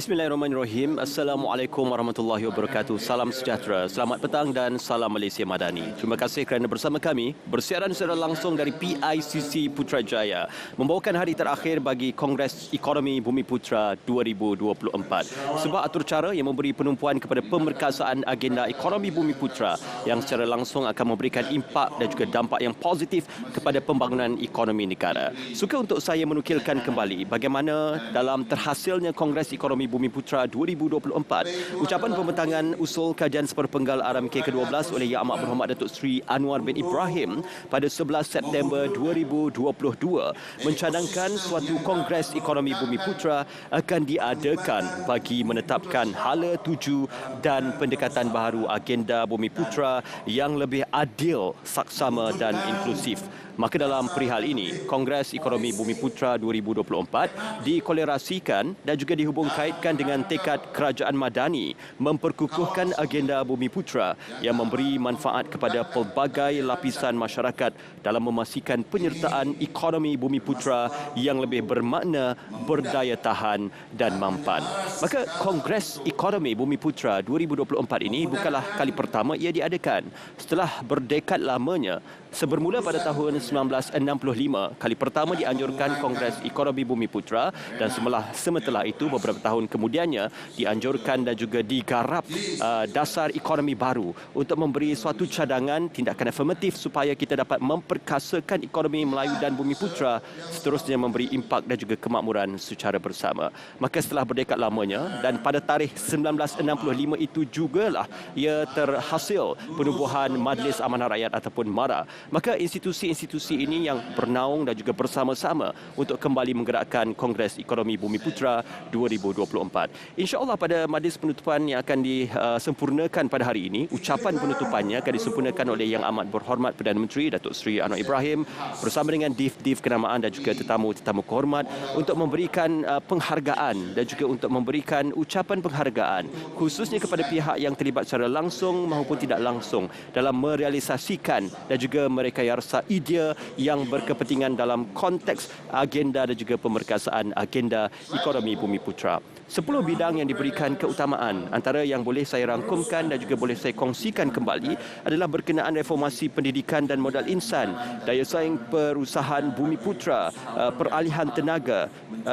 Bismillahirrahmanirrahim. Assalamualaikum warahmatullahi wabarakatuh. Salam sejahtera, selamat petang dan salam Malaysia Madani. Terima kasih kerana bersama kami bersiaran secara langsung dari PICC Putrajaya membawakan hari terakhir bagi Kongres Ekonomi Bumi Putra 2024. Sebuah atur cara yang memberi penumpuan kepada pemerkasaan agenda ekonomi Bumi Putra yang secara langsung akan memberikan impak dan juga dampak yang positif kepada pembangunan ekonomi negara. Suka untuk saya menukilkan kembali bagaimana dalam terhasilnya Kongres Ekonomi Bumi Putra 2024, ucapan pembentangan usul kajian seperpenggal RMK ke-12 oleh Yang Amat Berhormat Datuk Seri Anwar bin Ibrahim pada 11 September 2022 mencadangkan suatu Kongres Ekonomi Bumi Putra akan diadakan bagi menetapkan hala tuju dan pendekatan baharu agenda Bumi Putra yang lebih adil, saksama dan inklusif. Maka dalam perihal ini, Kongres Ekonomi Bumi Putra 2024 dikolerasikan dan juga dihubungkaitkan dengan tekad Kerajaan Madani memperkukuhkan agenda Bumi Putra yang memberi manfaat kepada pelbagai lapisan masyarakat dalam memastikan penyertaan ekonomi Bumi Putra yang lebih bermakna, berdaya tahan dan mampan. Maka Kongres Ekonomi Bumi Putra 2024 ini bukanlah kali pertama ia diadakan. Setelah berdekad lamanya, bermula pada tahun 1965, kali pertama dianjurkan Kongres Ekonomi Bumi Putra dan setelah itu beberapa tahun kemudiannya dianjurkan dan juga digarap dasar ekonomi baru untuk memberi suatu cadangan tindakan afirmatif supaya kita dapat memperkasakan ekonomi Melayu dan Bumi Putra, seterusnya memberi impak dan juga kemakmuran secara bersama. Maka setelah berdekad lamanya dan pada tarikh 1965 itu jugalah ia terhasil penubuhan Majlis Amanah Rakyat ataupun MARA. Maka institusi-institusi ini yang bernaung dan juga bersama-sama untuk kembali menggerakkan Kongres Ekonomi Bumi Putra 2024. InsyaAllah pada majlis penutupan yang akan disempurnakan pada hari ini, ucapan penutupannya akan disempurnakan oleh Yang Amat Berhormat Perdana Menteri Datuk Seri Anwar Ibrahim bersama dengan div-div kenamaan dan juga tetamu-tetamu kehormat untuk memberikan penghargaan dan juga untuk memberikan ucapan penghargaan khususnya kepada pihak yang terlibat secara langsung maupun tidak langsung dalam merealisasikan dan juga merekayasa idea yang berkepentingan dalam konteks agenda dan juga pemerkasaan agenda ekonomi Bumi Putra. 10 bidang yang diberikan keutamaan, antara yang boleh saya rangkumkan dan juga boleh saya kongsikan kembali adalah berkenaan reformasi pendidikan dan modal insan, daya saing perusahaan Bumi Putra, peralihan tenaga,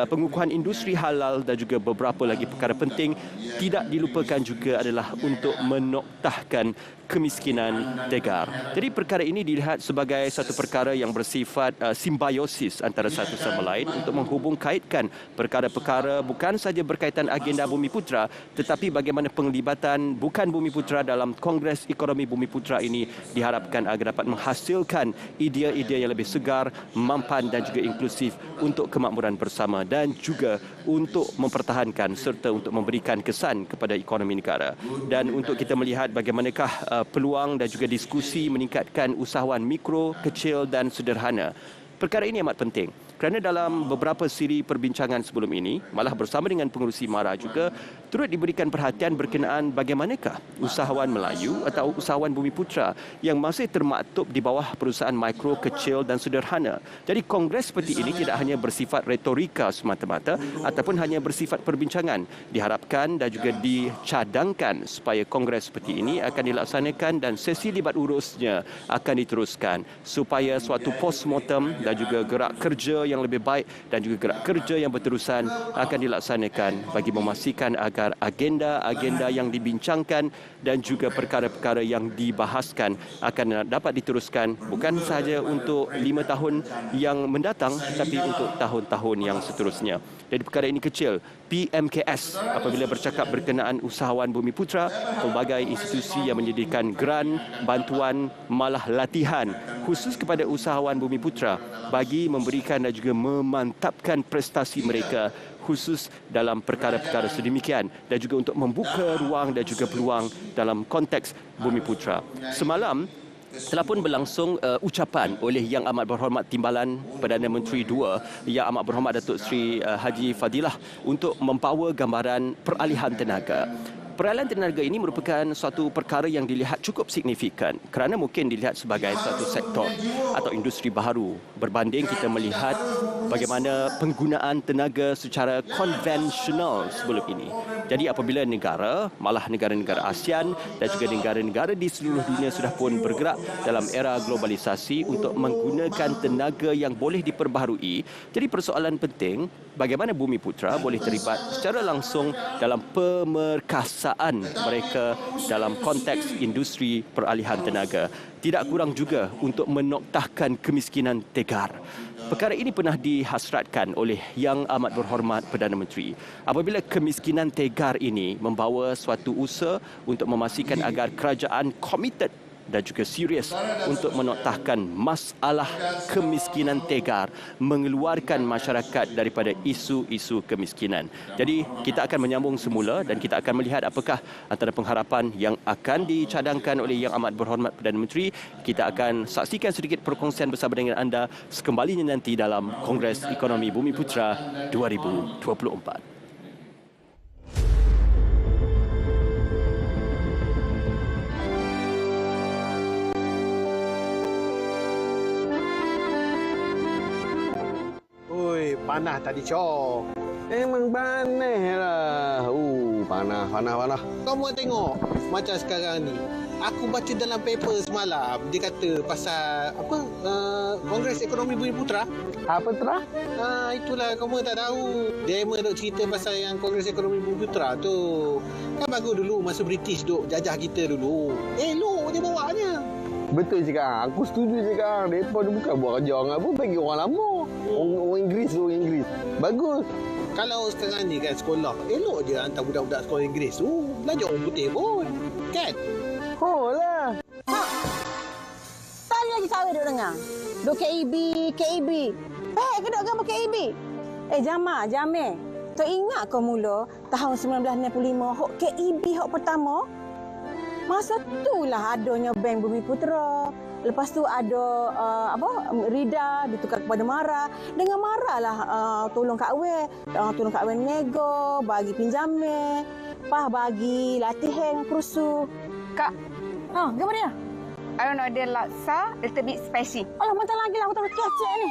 pengukuhan industri halal dan juga beberapa lagi perkara penting. Tidak dilupakan juga adalah untuk menoktahkan kemiskinan tegar. Jadi perkara ini dilihat sebagai satu perkara yang bersifat simbiosis antara satu sama lain untuk menghubungkaitkan perkara-perkara bukan saja berkaitan agenda Bumi Putra tetapi bagaimana penglibatan bukan Bumi Putra dalam Kongres Ekonomi Bumi Putra ini diharapkan agar dapat menghasilkan idea-idea yang lebih segar, mampan dan juga inklusif untuk kemakmuran bersama dan juga untuk mempertahankan serta untuk memberikan kesan kepada ekonomi negara. Dan untuk kita melihat bagaimanakah peluang dan juga diskusi meningkatkan usahawan mikro, kecil dan sederhana. Perkara ini amat penting kerana dalam beberapa siri perbincangan sebelum ini, malah bersama dengan pengerusi MARA juga, turut diberikan perhatian berkenaan bagaimanakah usahawan Melayu atau usahawan Bumi Putra yang masih termaktub di bawah perusahaan mikro, kecil dan sederhana. Jadi kongres seperti ini tidak hanya bersifat retorika semata-mata ataupun hanya bersifat perbincangan. Diharapkan dan juga dicadangkan supaya kongres seperti ini akan dilaksanakan dan sesi libat urusnya akan diteruskan supaya suatu postmortem dan juga gerak kerja yang lebih baik dan juga gerak kerja yang berterusan akan dilaksanakan bagi memastikan agar agenda-agenda yang dibincangkan dan juga perkara-perkara yang dibahaskan akan dapat diteruskan bukan sahaja untuk 5 tahun yang mendatang tetapi untuk tahun-tahun yang seterusnya. Jadi perkara ini kecil. PMKS apabila bercakap berkenaan usahawan Bumi Putra, pelbagai institusi yang menyediakan geran, bantuan, malah latihan khusus kepada usahawan Bumi Putra bagi memberikan dan juga memantapkan prestasi mereka khusus dalam perkara-perkara sedemikian dan juga untuk membuka ruang dan juga peluang dalam konteks Bumi Putra. Semalam telah pun berlangsung ucapan oleh Yang Amat Berhormat Timbalan Perdana Menteri II, Yang Amat Berhormat Datuk Seri Haji Fadilah untuk membawa gambaran peralihan tenaga. Peralihan tenaga ini merupakan suatu perkara yang dilihat cukup signifikan kerana mungkin dilihat sebagai suatu sektor atau industri baru berbanding kita melihat bagaimana penggunaan tenaga secara konvensional sebelum ini. Jadi apabila negara, malah negara-negara ASEAN dan juga negara-negara di seluruh dunia sudah pun bergerak dalam era globalisasi untuk menggunakan tenaga yang boleh diperbaharui, jadi persoalan penting bagaimana Bumi Putra boleh terlibat secara langsung dalam pemerkasaan mereka dalam konteks industri peralihan tenaga. Tidak kurang juga untuk menoktahkan kemiskinan tegar. Perkara ini pernah dihasratkan oleh Yang Amat Berhormat Perdana Menteri. Apabila kemiskinan tegar ini membawa suatu usaha untuk memastikan agar kerajaan komited dan juga serius untuk menoktahkan masalah kemiskinan tegar, mengeluarkan masyarakat daripada isu-isu kemiskinan. Jadi kita akan menyambung semula dan kita akan melihat apakah antara pengharapan yang akan dicadangkan oleh Yang Amat Berhormat Perdana Menteri. Kita akan saksikan sedikit perkongsian bersama dengan anda sekembalinya nanti dalam Kongres Ekonomi Bumi Putra 2024. Panas tadi, Cok. Memang panas lah. Panas. Kamu tengok macam sekarang ni. Aku baca dalam paper semalam, dia kata pasal Kongres Ekonomi Bumi Putra. Apa Putra? Itulah kamu tak tahu. Dia duk cerita pasal yang Kongres Ekonomi Bumi Putra tu. Kan bagus dulu masa British duk jajah kita dulu. Elok dia bawanya. Betul cakap. Aku setuju cakap. Mereka ni bukan buat kerja orang apa, bagi orang lama. Orang Inggeris. Bagus. Kalau sekarang ni kan sekolah, elok je hantar budak-budak sekolah Inggeris tu. Belajar orang putih pun. Kan? Oh lah. Tadi lagi saya duk dengar. Duk KEB. Kedok gambar KEB. Jamil. Tu ingat kau mula tahun 1965 hok KEB hok pertama? Masa itulah adanya Bank Bumi Putra. Lepas tu ada Rida ditukar kepada Mara. Dengan Mara lah tolong Kak Wen nego, bagi pinjaman, bagi latihan kursus. Kak, Gambar dia? I don't know, dia laksa, little bit spicy. Alah, mantap lagi lah, betul kecek ni.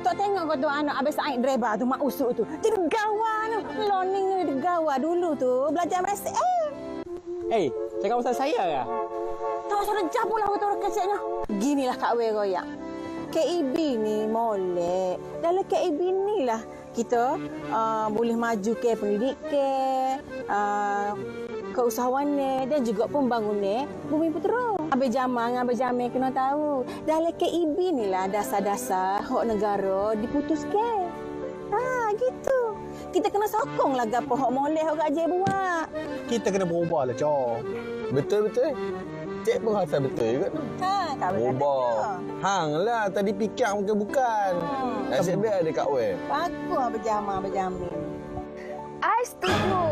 Tak tengok kau tu anak habis air driver tu, mak usuk tu. Dia gawa tu. Learning ni dia gawa dulu tu. Belajar Malaysia. Cakap pasal saya ke? Tak usah rejah pula betul keceknya. Ginilah Kak Wei royak. KEB ni molek. Dalam KEB ni lah kita boleh maju ke pendidikan, keusahawanan dan juga pembangunan Bumi Putra. Abang Jamal kena tahu. Dalam KEB ni lah dasar-dasar hak negara diputuskan. Gitu. Kita kena sokong lah gapo hak molek hak gaji buat. Kita kena berubah lah, Cok. Betul. Cik pun rasa betul juga. Tak boleh berubah. Hang lah, tadi fikir bukan. Asyik biar ada Kak Wen. Bagus Abang Jamal. I setuju.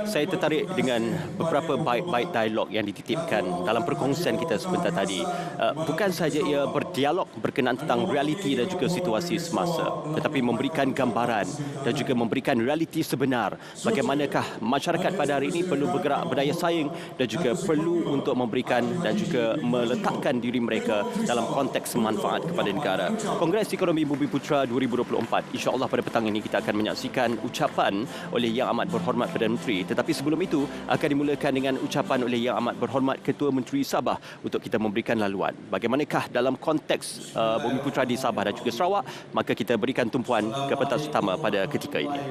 Saya tertarik dengan beberapa baik-baik dialog yang dititipkan dalam perkongsian kita sebentar tadi. Bukan sahaja ia berdialog berkenaan tentang realiti dan juga situasi semasa, tetapi memberikan gambaran dan juga memberikan realiti sebenar. Bagaimanakah masyarakat pada hari ini perlu bergerak berdaya saing dan juga perlu untuk memberikan dan juga meletakkan diri mereka dalam konteks manfaat kepada negara. Kongres Ekonomi Bumi Putra 2024. InsyaAllah pada petang ini kita akan menyaksikan ucapan oleh Yang Amat Berhormat Perdana Menteri. Tetapi sebelum itu akan dimulakan dengan ucapan oleh Yang Amat Berhormat Ketua Menteri Sabah untuk kita memberikan laluan. Bagaimanakah dalam konteks Bumi Putra di Sabah dan juga Sarawak, maka kita berikan tumpuan ke pentas utama pada ketika ini.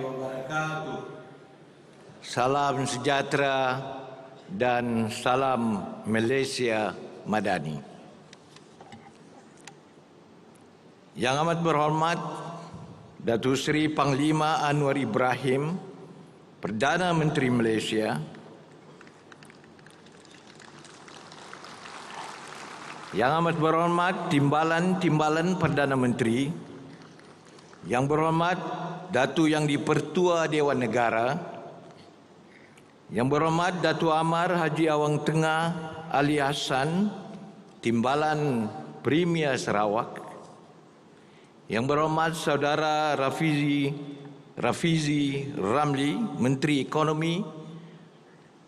Salam sejahtera dan salam Malaysia Madani. Yang Amat Berhormat Datuk Seri Panglima Anwar Ibrahim, Perdana Menteri Malaysia, Yang Amat Berhormat Timbalan Perdana Menteri, Yang Berhormat Datuk Yang di-Pertua Dewan Negara, Yang Berhormat Datuk Amar Haji Awang Tengah Ali Hassan, Timbalan Premier Sarawak, Yang Berhormat Saudara Rafizi Ramli, Menteri Ekonomi,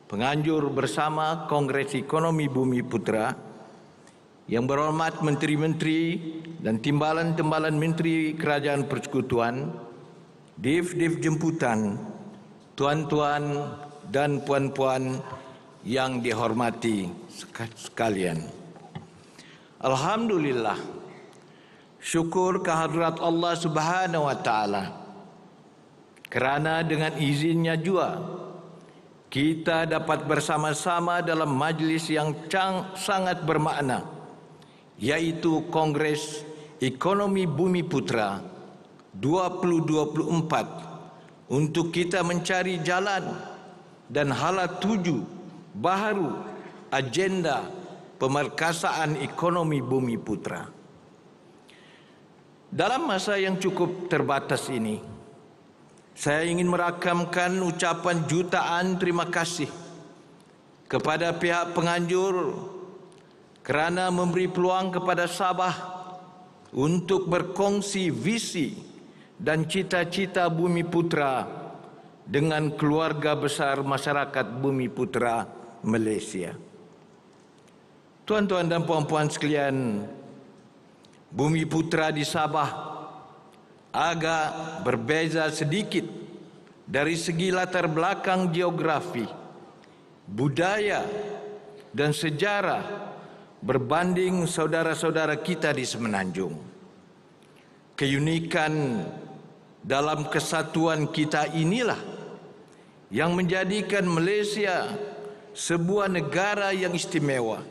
Penganjur Bersama Kongres Ekonomi Bumi Putra, Yang Berhormat Menteri-Menteri dan Timbalan-Timbalan Menteri Kerajaan Persekutuan, Div-Div Jemputan, Tuan-tuan dan puan-puan yang dihormati sekalian. Alhamdulillah, syukur kehadrat Allah Subhanahu wa taala, kerana dengan izinnya jua kita dapat bersama-sama dalam majlis yang sangat bermakna, iaitu Kongres Ekonomi Bumi Putra 2024, untuk kita mencari jalan dan hala tuju baharu agenda pemerkasaan ekonomi Bumi Putra. Dalam masa yang cukup terbatas ini, saya ingin merakamkan ucapan jutaan terima kasih kepada pihak penganjur kerana memberi peluang kepada Sabah untuk berkongsi visi dan cita-cita Bumi Putra dengan keluarga besar masyarakat Bumi Putra Malaysia. Tuan-tuan dan puan-puan sekalian, Bumi Putra di Sabah agak berbeza sedikit dari segi latar belakang geografi, budaya dan sejarah berbanding saudara-saudara kita di Semenanjung. Keunikan dalam kesatuan kita inilah yang menjadikan Malaysia sebuah negara yang istimewa,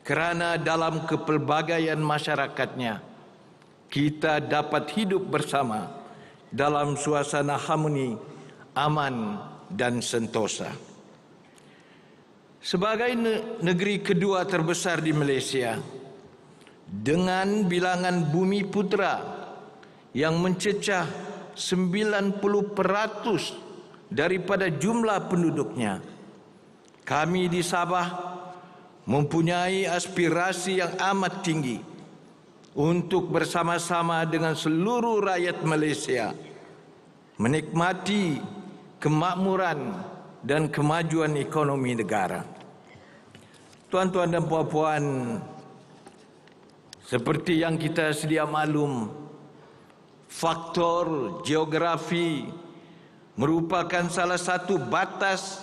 kerana dalam kepelbagaian masyarakatnya kita dapat hidup bersama dalam suasana harmoni, aman dan sentosa. Sebagai negeri kedua terbesar di Malaysia, dengan bilangan Bumi Putra yang mencecah 90% daripada jumlah penduduknya, kami di Sabah mempunyai aspirasi yang amat tinggi untuk bersama-sama dengan seluruh rakyat Malaysia menikmati kemakmuran dan kemajuan ekonomi negara. Tuan-tuan dan puan-puan, seperti yang kita sedia maklum, faktor geografi merupakan salah satu batas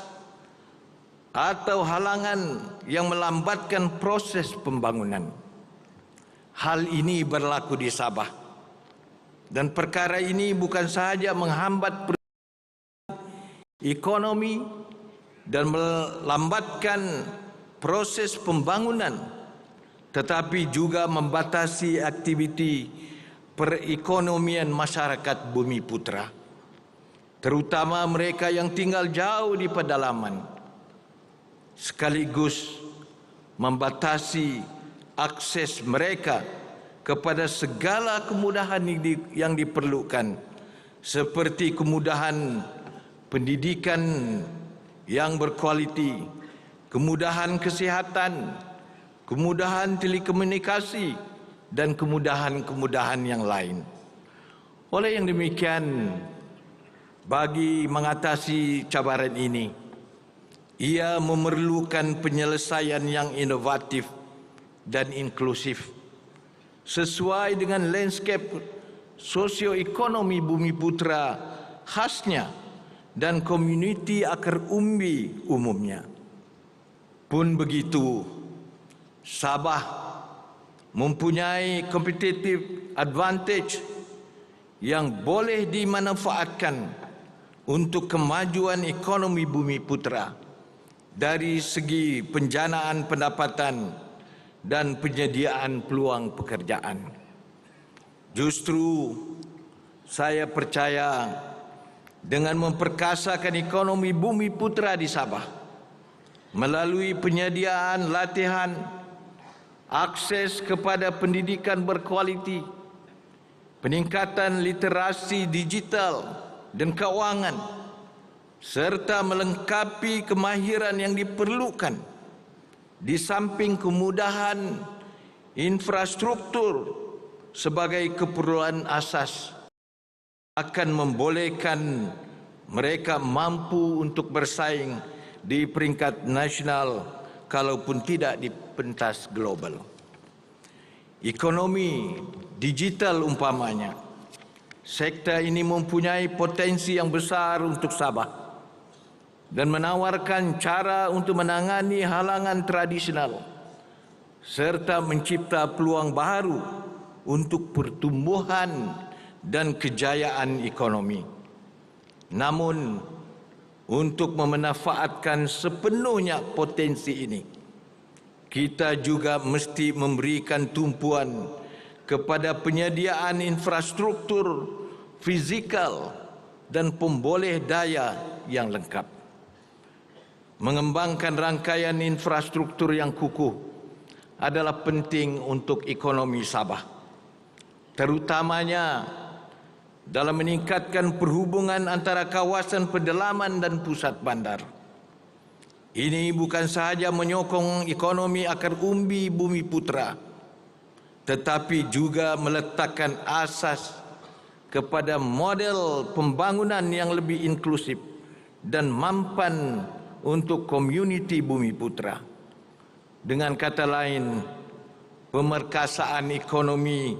atau halangan yang melambatkan proses pembangunan. Hal ini berlaku di Sabah, dan perkara ini bukan sahaja menghambat ekonomi dan melambatkan proses pembangunan, tetapi juga membatasi aktiviti perekonomian masyarakat Bumi Putra, terutama mereka yang tinggal jauh di pedalaman, sekaligus membatasi akses mereka kepada segala kemudahan yang diperlukan, seperti kemudahan pendidikan yang berkualiti, kemudahan kesihatan, kemudahan telekomunikasi, dan kemudahan-kemudahan yang lain. Oleh yang demikian, bagi mengatasi cabaran ini, ia memerlukan penyelesaian yang inovatif dan inklusif sesuai dengan landscape sosioekonomi Bumi Putra khasnya dan komuniti akar umbi umumnya. Pun begitu, Sabah mempunyai competitive advantage yang boleh dimanfaatkan untuk kemajuan ekonomi Bumi Putra dari segi penjanaan pendapatan dan penyediaan peluang pekerjaan. Justru saya percaya dengan memperkasakan ekonomi Bumi Putra di Sabah melalui penyediaan latihan, akses kepada pendidikan berkualiti, peningkatan literasi digital dan keuangan, serta melengkapi kemahiran yang diperlukan di samping kemudahan infrastruktur sebagai keperluan asas, akan membolehkan mereka mampu untuk bersaing di peringkat nasional kalaupun tidak di pentas global. Ekonomi digital umpamanya, sektor ini mempunyai potensi yang besar untuk Sabah dan menawarkan cara untuk menangani halangan tradisional serta mencipta peluang baru untuk pertumbuhan dan kejayaan ekonomi. Namun, untuk memanfaatkan sepenuhnya potensi ini, kita juga mesti memberikan tumpuan kepada penyediaan infrastruktur fizikal dan pemboleh daya yang lengkap. Mengembangkan rangkaian infrastruktur yang kukuh adalah penting untuk ekonomi Sabah, terutamanya dalam meningkatkan perhubungan antara kawasan pedalaman dan pusat bandar. Ini bukan sahaja menyokong ekonomi akar umbi Bumi Putra, tetapi juga meletakkan asas kepada model pembangunan yang lebih inklusif dan mampan untuk komuniti Bumi Putra. Dengan kata lain, pemerkasaan ekonomi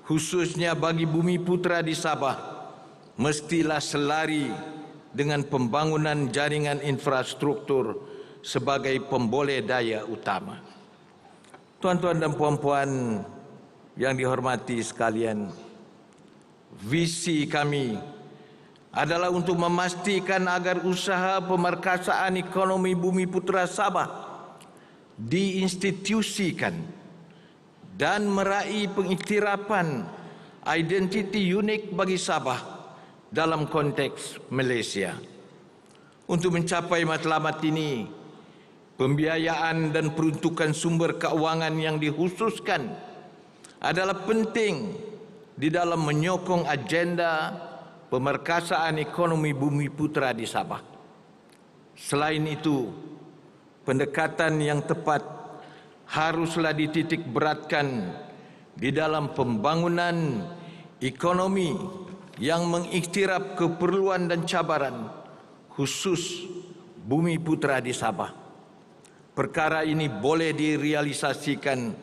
khususnya bagi Bumi Putra di Sabah mestilah selari dengan pembangunan jaringan infrastruktur sebagai pemboleh daya utama. Tuan-tuan dan puan-puan yang dihormati sekalian, visi kami adalah untuk memastikan agar usaha pemerkasaan ekonomi Bumi Putra Sabah diinstitusikan dan meraih pengiktirafan identiti unik bagi Sabah dalam konteks Malaysia. Untuk mencapai matlamat ini, pembiayaan dan peruntukan sumber keuangan yang dikhususkan adalah penting di dalam menyokong agenda pemerkasaan ekonomi Bumi Putra di Sabah. Selain itu, pendekatan yang tepat haruslah dititik beratkan di dalam pembangunan ekonomi yang mengiktiraf keperluan dan cabaran khusus Bumi Putra di Sabah. Perkara ini boleh direalisasikan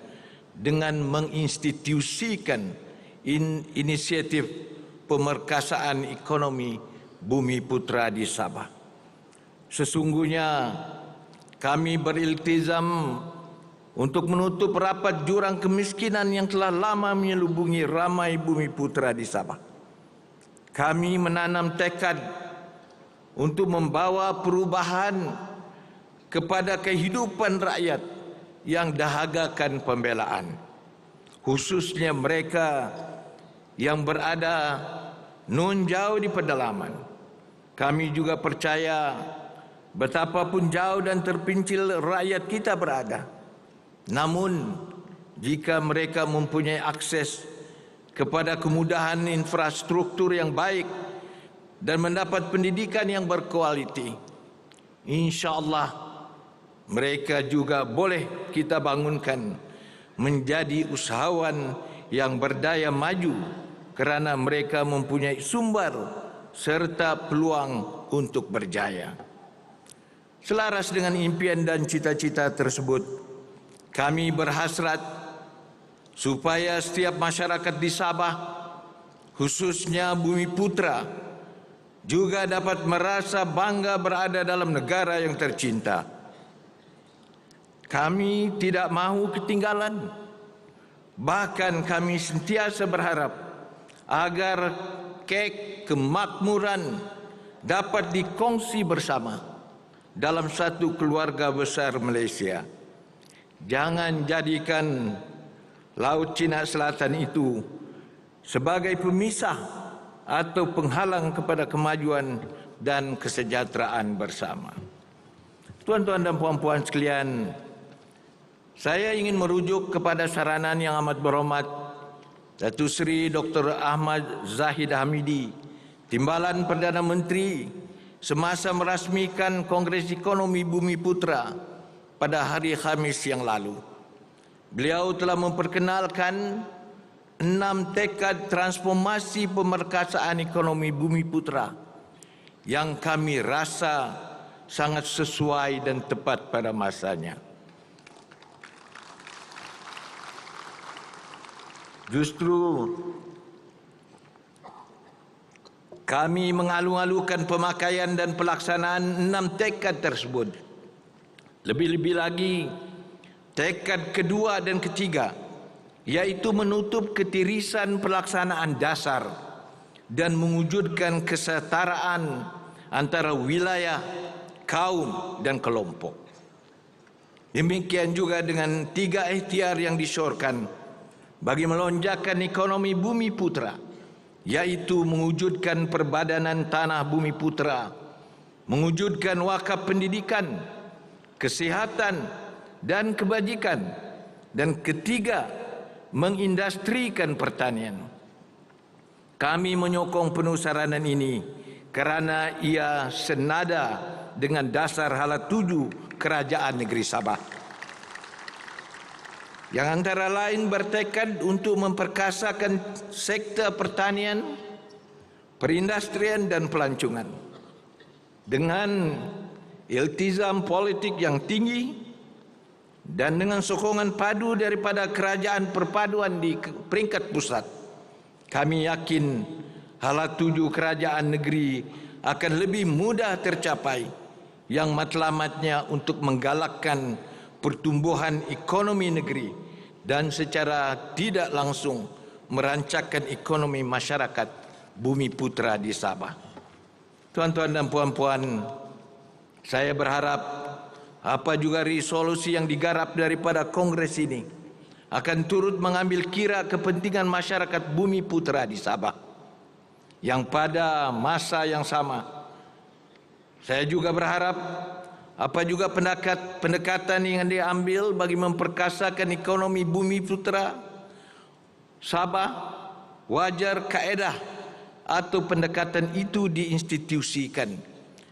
dengan menginstitusikan inisiatif pemerkasaan ekonomi Bumi Putra di Sabah. Sesungguhnya kami beriltizam untuk menutup rapat jurang kemiskinan yang telah lama menyelubungi ramai Bumi Putra di Sabah. Kami menanam tekad untuk membawa perubahan kepada kehidupan rakyat yang dahagakan pembelaan, khususnya mereka yang berada nun jauh di pedalaman. Kami juga percaya betapapun jauh dan terpencil rakyat kita berada, namun jika mereka mempunyai akses kepada kemudahan infrastruktur yang baik dan mendapat pendidikan yang berkualiti, insya-Allah mereka juga boleh kita bangunkan menjadi usahawan yang berdaya maju kerana mereka mempunyai sumber serta peluang untuk berjaya. Selaras dengan impian dan cita-cita tersebut, kami berhasrat supaya setiap masyarakat di Sabah, khususnya Bumi Putra, juga dapat merasa bangga berada dalam negara yang tercinta. Kami tidak mahu ketinggalan. Bahkan kami sentiasa berharap agar kek kemakmuran dapat dikongsi bersama dalam satu keluarga besar Malaysia. Jangan jadikan Laut Cina Selatan itu sebagai pemisah atau penghalang kepada kemajuan dan kesejahteraan bersama. Tuan-tuan dan puan-puan sekalian, saya ingin merujuk kepada saranan yang amat berhormat Datuk Seri Dr. Ahmad Zahid Hamidi, Timbalan Perdana Menteri, semasa merasmikan Kongres Ekonomi Bumi Putra pada hari Khamis yang lalu. Beliau telah memperkenalkan 6 tekad transformasi pemerkasaan ekonomi Bumiputra yang kami rasa sangat sesuai dan tepat pada masanya. Justru kami mengalu-alukan pemakaian dan pelaksanaan 6 tekad tersebut. Lebih-lebih lagi, tekad kedua dan ketiga, yaitu menutup ketirisan pelaksanaan dasar dan mewujudkan kesetaraan antara wilayah, kaum dan kelompok. Demikian juga dengan 3 ikhtiar yang disyorkan bagi melonjakkan ekonomi Bumiputra, yaitu mewujudkan perbadanan tanah Bumiputra, mewujudkan wakaf pendidikan, kesihatan dan kebajikan, dan ketiga, mengindustrikan pertanian. Kami menyokong penuh saranan ini kerana ia senada dengan dasar hala 7 Kerajaan Negeri Sabah, yang antara lain bertekad untuk memperkasakan sektor pertanian, perindustrian dan pelancongan dengan iltizam politik yang tinggi dan dengan sokongan padu daripada kerajaan perpaduan di peringkat pusat. Kami yakin hala 7 kerajaan negeri akan lebih mudah tercapai, yang matlamatnya untuk menggalakkan pertumbuhan ekonomi negeri dan secara tidak langsung merancangkan ekonomi masyarakat Bumiputra di Sabah. Tuan-tuan dan puan-puan, saya berharap apa juga resolusi yang digarap daripada Kongres ini akan turut mengambil kira kepentingan masyarakat Bumiputra di Sabah, yang pada masa yang sama saya juga berharap apa juga pendekatan yang diambil bagi memperkasakan ekonomi Bumiputra Sabah, wajar kaedah atau pendekatan itu diinstitusikan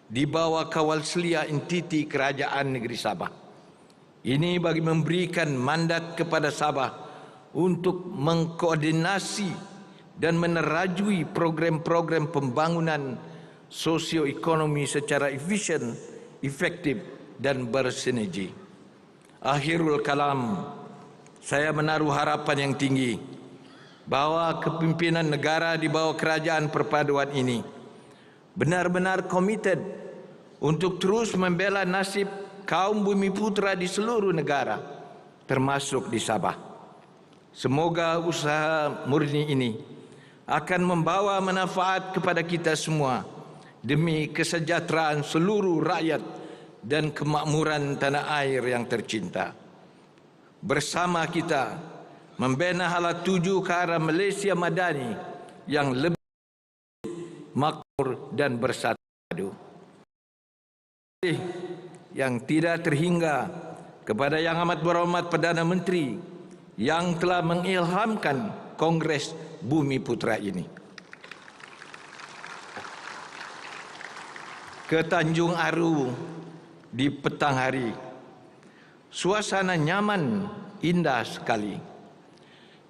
di bawah kawal selia entiti Kerajaan Negeri Sabah. Ini bagi memberikan mandat kepada Sabah untuk mengkoordinasi dan menerajui program-program pembangunan sosioekonomi secara efisien, efektif dan bersinergi. Akhirul kalam, saya menaruh harapan yang tinggi bahawa kepimpinan negara di bawah kerajaan perpaduan ini benar-benar komited untuk terus membela nasib kaum Bumiputra di seluruh negara, termasuk di Sabah. Semoga usaha murni ini akan membawa manfaat kepada kita semua demi kesejahteraan seluruh rakyat dan kemakmuran tanah air yang tercinta. Bersama kita membina hala 7 ke arah Malaysia Madani yang lebih makmur dan bersatu. Yang tidak terhingga kepada Yang Amat Berhormat Perdana Menteri yang telah mengilhamkan Kongres Bumiputra ini. Ke Tanjung Aru di petang hari, suasana nyaman, indah sekali.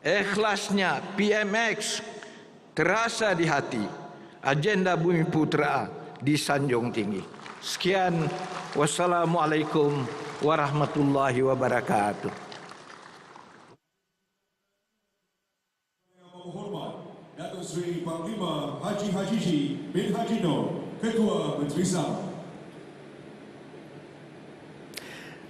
Ikhlasnya PMX terasa di hati. Agenda Bumiputra disanjung tinggi. Sekian, wassalamualaikum warahmatullahi wabarakatuh. Yang Berhormat Datuk Seri Panglima Haji Hajiji bin Haji Nur, Ketua Menteri Sabah.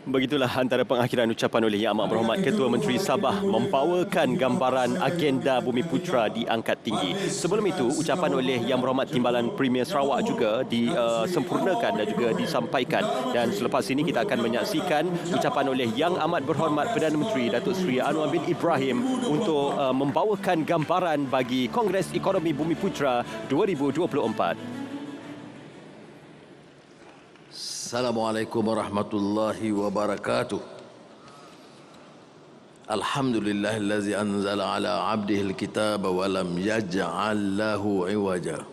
Begitulah antara pengakhiran ucapan oleh Yang Amat Berhormat Ketua Menteri Sabah membawakan gambaran agenda Bumiputra diangkat tinggi. Sebelum itu, ucapan oleh Yang Berhormat Timbalan Premier Sarawak juga disempurnakan dan juga disampaikan. Dan selepas ini kita akan menyaksikan ucapan oleh Yang Amat Berhormat Perdana Menteri Datuk Seri Anwar bin Ibrahim untuk membawakan gambaran bagi Kongres Ekonomi Bumiputra 2024. Assalamualaikum warahmatullahi wabarakatuh. Alhamdulillahillazi anzala ala abdihi alkitaba wa lam yaj'al lahu iwaja.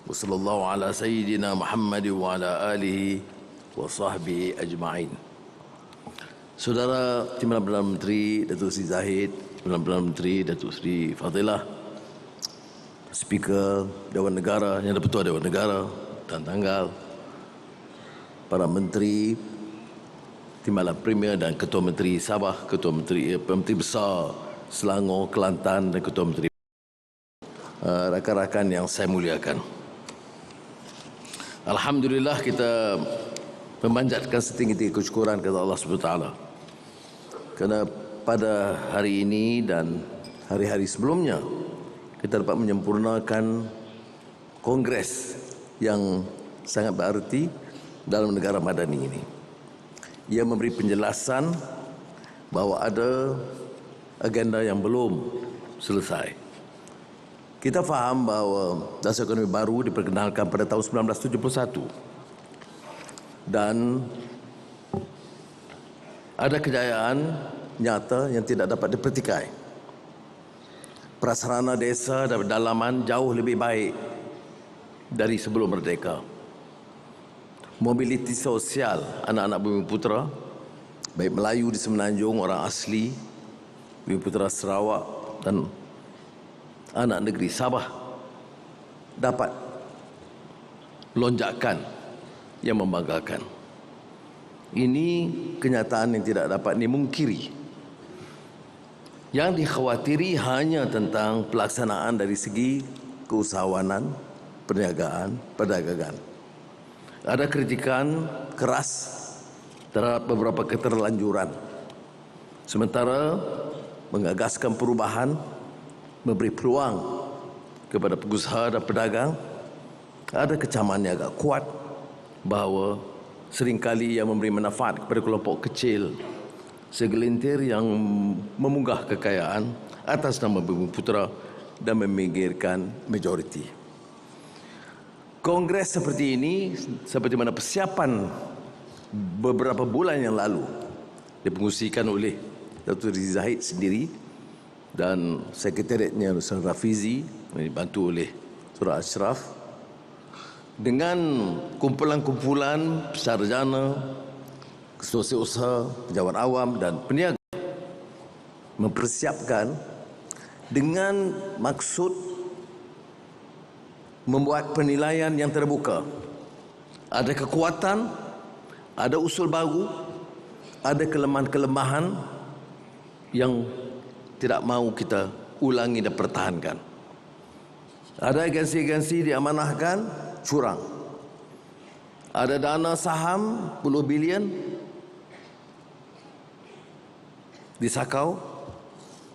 Wa sallallahu ala sayyidina Muhammad wa ala alihi wa sahbihi ajma'in. Saudara Timbalan Perdana Menteri Datuk Seri Zahid, Timbalan Perdana Menteri Datuk Seri Fadilah, Speaker Dewan Negara, Yang di-Pertua Dewan Negara dan Tanggal, para Menteri, Timbalan Premier dan Ketua Menteri Sabah, Ketua Menteri Besar Selangor, Kelantan dan Ketua Menteri, rakan-rakan yang saya muliakan. Alhamdulillah kita memanjatkan setinggi-tinggi kesyukuran kepada Allah SWT. Kerana pada hari ini dan hari-hari sebelumnya kita dapat menyempurnakan kongres yang sangat berarti dalam negara madani ini. Ia memberi penjelasan bahawa ada agenda yang belum selesai. Kita faham bahawa dasar ekonomi baru diperkenalkan pada tahun 1971 dan ada kejayaan nyata yang tidak dapat dipertikai. Prasarana desa dan pedalaman jauh lebih baik dari sebelum merdeka. Mobiliti sosial anak-anak Bumiputera, baik Melayu di Semenanjung, orang asli Bumiputera Sarawak dan anak negeri Sabah dapat lonjakan yang membanggakan. Ini kenyataan yang tidak dapat dimungkiri. Yang dikhawatiri hanya tentang pelaksanaan dari segi keusahawanan, perniagaan, perdagangan. Ada kritikan keras terhadap beberapa keterlanjuran. Sementara mengagaskan perubahan, memberi peluang kepada pengusaha dan pedagang, ada kecaman yang agak kuat bahawa seringkali ia memberi manfaat kepada kelompok kecil, segelintir yang memunggah kekayaan atas nama Bumiputera dan meminggirkan majoriti. Kongres seperti ini, seperti mana persiapan beberapa bulan yang lalu dipengusikan oleh Datuk Seri Zahid sendiri dan sekretariatnya Saudara Rafizi, dibantu oleh Saudara Ashraf, dengan kumpulan-kumpulan sarjana, ketua usaha, pejabat awam dan peniaga mempersiapkan dengan maksud membuat penilaian yang terbuka. Ada kekuatan, ada usul baru, ada kelemahan-kelemahan yang tidak mahu kita ulangi dan pertahankan. Ada agensi-agensi diamanahkan curang. Ada dana saham puluh bilion disakau,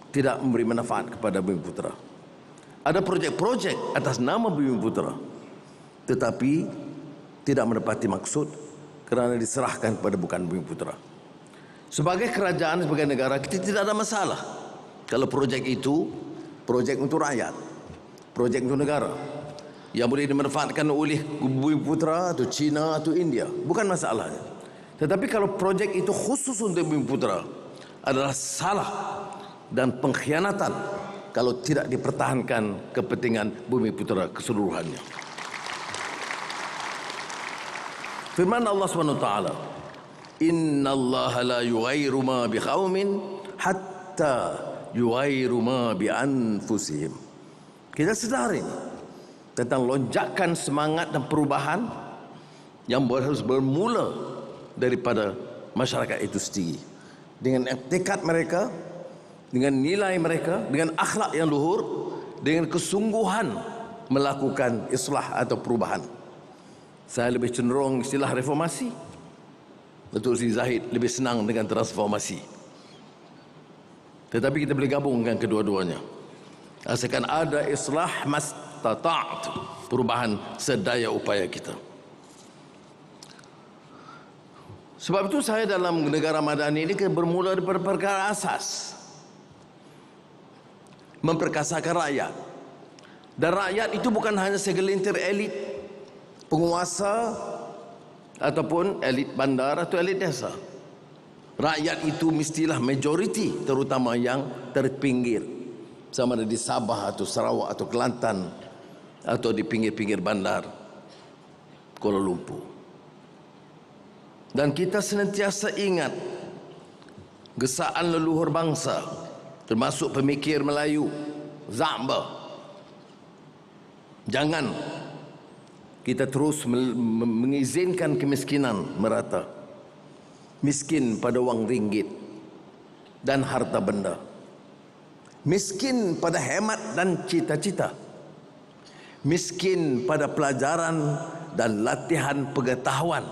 tidak memberi manfaat kepada Bumiputera. Ada projek-projek atas nama Bumiputera tetapi tidak menepati maksud kerana diserahkan kepada bukan Bumiputera. Sebagai kerajaan, sebagai negara, kita tidak ada masalah kalau projek itu projek untuk rakyat, projek untuk negara yang boleh dimanfaatkan oleh Bumiputera atau China atau India, bukan masalahnya. Tetapi kalau projek itu khusus untuk Bumiputera, adalah salah dan pengkhianatan kalau tidak dipertahankan kepentingan Bumiputera keseluruhannya. Firman Allah SWT, Inna Allah la yughayyiru ma biqaumin hatta yughayyiru ma bi anfusihim. Kita sedar ini tentang lonjakan semangat dan perubahan yang harus bermula daripada masyarakat itu sendiri. Dengan tekad mereka, dengan nilai mereka, dengan akhlak yang luhur, dengan kesungguhan melakukan islah atau perubahan. Saya lebih cenderung istilah reformasi. Datuk Seri Zahid lebih senang dengan transformasi. Tetapi kita boleh gabungkan kedua-duanya. Asalkan ada islah mastata'at, perubahan sedaya upaya kita. Sebab itu saya dalam negara madani ini bermula daripada perkara asas. Memperkasakan rakyat. Dan rakyat itu bukan hanya segelintir elit penguasa ataupun elit bandar atau elit desa. Rakyat itu mestilah majoriti, terutama yang terpinggir, sama ada di Sabah atau Sarawak atau Kelantan atau di pinggir-pinggir bandar Kuala Lumpur. Dan kita senantiasa ingat gesaan leluhur bangsa, termasuk pemikir Melayu, Zamba. Jangan kita terus mengizinkan kemiskinan merata. Miskin pada wang ringgit dan harta benda. Miskin pada hemat dan cita-cita. Miskin pada pelajaran dan latihan pengetahuan.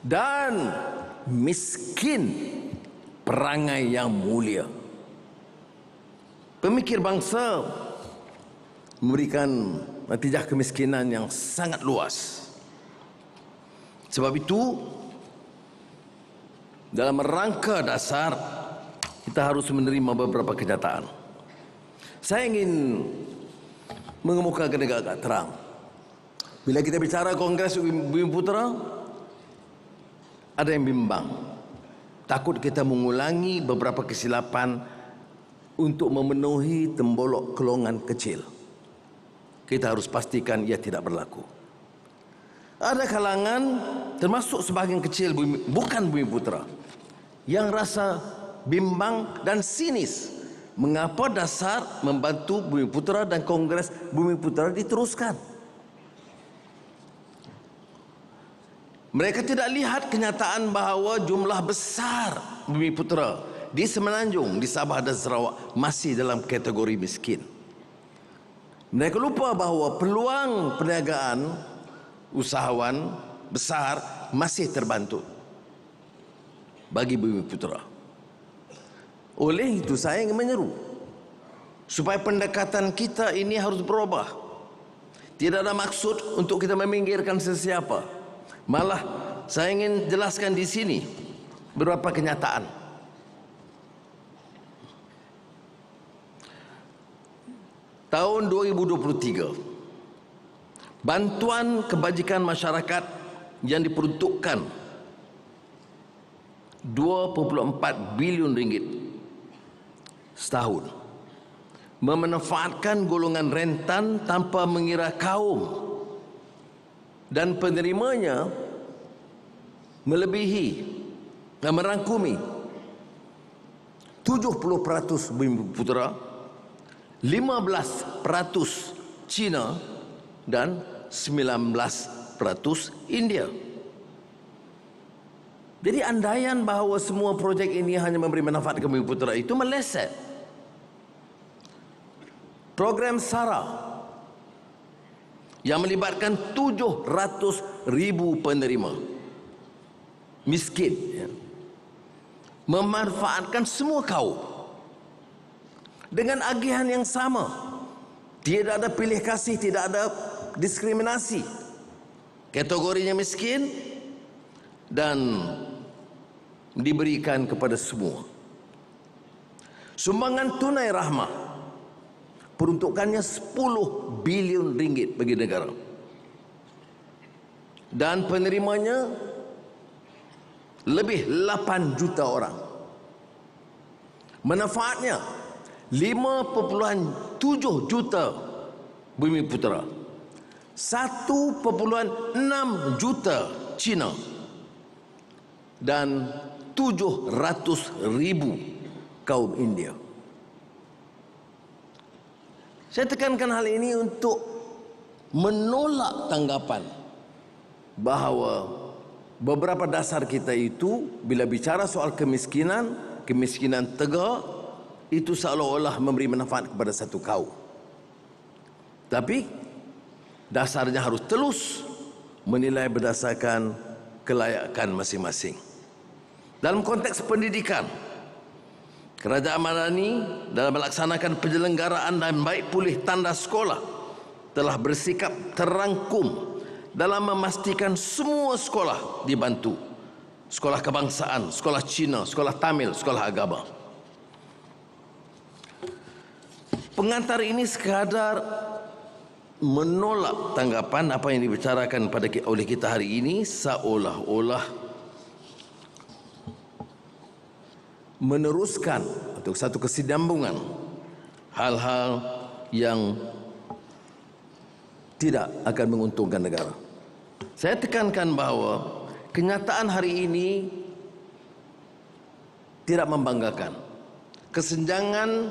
Dan miskin perangai yang mulia. Pemikir bangsa memberikan natijah kemiskinan yang sangat luas. Sebab itu, dalam rangka dasar, kita harus menerima beberapa kenyataan. Saya ingin mengemukakan agak terang. Bila kita bicara Kongres Bumiputra, ada yang bimbang. Takut kita mengulangi beberapa kesilapan untuk memenuhi tembolok kelongan kecil. Kita harus pastikan ia tidak berlaku. Ada kalangan, termasuk sebahagian kecil bukan Bumiputra, yang rasa bimbang dan sinis mengapa dasar membantu Bumiputra dan Kongres Bumiputra diteruskan. Mereka tidak lihat kenyataan bahawa jumlah besar Bumiputra di Semenanjung, di Sabah dan Sarawak masih dalam kategori miskin. Mereka lupa bahawa peluang perniagaan usahawan besar masih terbantu bagi Bumiputra. Oleh itu saya ingin menyeru supaya pendekatan kita ini harus berubah. Tidak ada maksud untuk kita meminggirkan sesiapa. Malah saya ingin jelaskan di sini beberapa kenyataan. Tahun 2023 bantuan kebajikan masyarakat yang diperuntukkan 2.4 bilion ringgit setahun memanfaatkan golongan rentan tanpa mengira kaum, dan penerimanya melebihi dan merangkumi 70% Bumiputra, 15% Cina dan 19% India. Jadi andaian bahawa semua projek ini hanya memberi manfaat kepada Bumiputra itu meleset. Program SARA yang melibatkan 700,000 penerima miskin, ya, memanfaatkan semua kaum dengan agihan yang sama. Tidak ada pilih kasih, tidak ada diskriminasi. Kategorinya miskin dan diberikan kepada semua. Sumbangan tunai rahmah peruntukannya 10 bilion ringgit bagi negara. Dan penerimanya lebih 8 juta orang. Manfaatnya 5.7 juta Bumiputra, 1.6 juta Cina dan 700,000 kaum India. Saya tekankan hal ini untuk menolak tanggapan bahawa beberapa dasar kita itu bila bicara soal kemiskinan tegak, itu seolah-olah memberi manfaat kepada satu kaum. Tapi dasarnya harus telus menilai berdasarkan kelayakan masing-masing. Dalam konteks pendidikan, Kerajaan Madani dalam melaksanakan penyelenggaraan dan baik pulih tanda sekolah telah bersikap terangkum dalam memastikan semua sekolah dibantu. Sekolah kebangsaan, sekolah Cina, sekolah Tamil, sekolah agama. Pengantar ini sekadar menolak tanggapan apa yang dibicarakan oleh kita hari ini, seolah-olah meneruskan atau satu kesinambungan hal-hal yang tidak akan menguntungkan negara. Saya tekankan bahawa kenyataan hari ini tidak membanggakan. Kesenjangan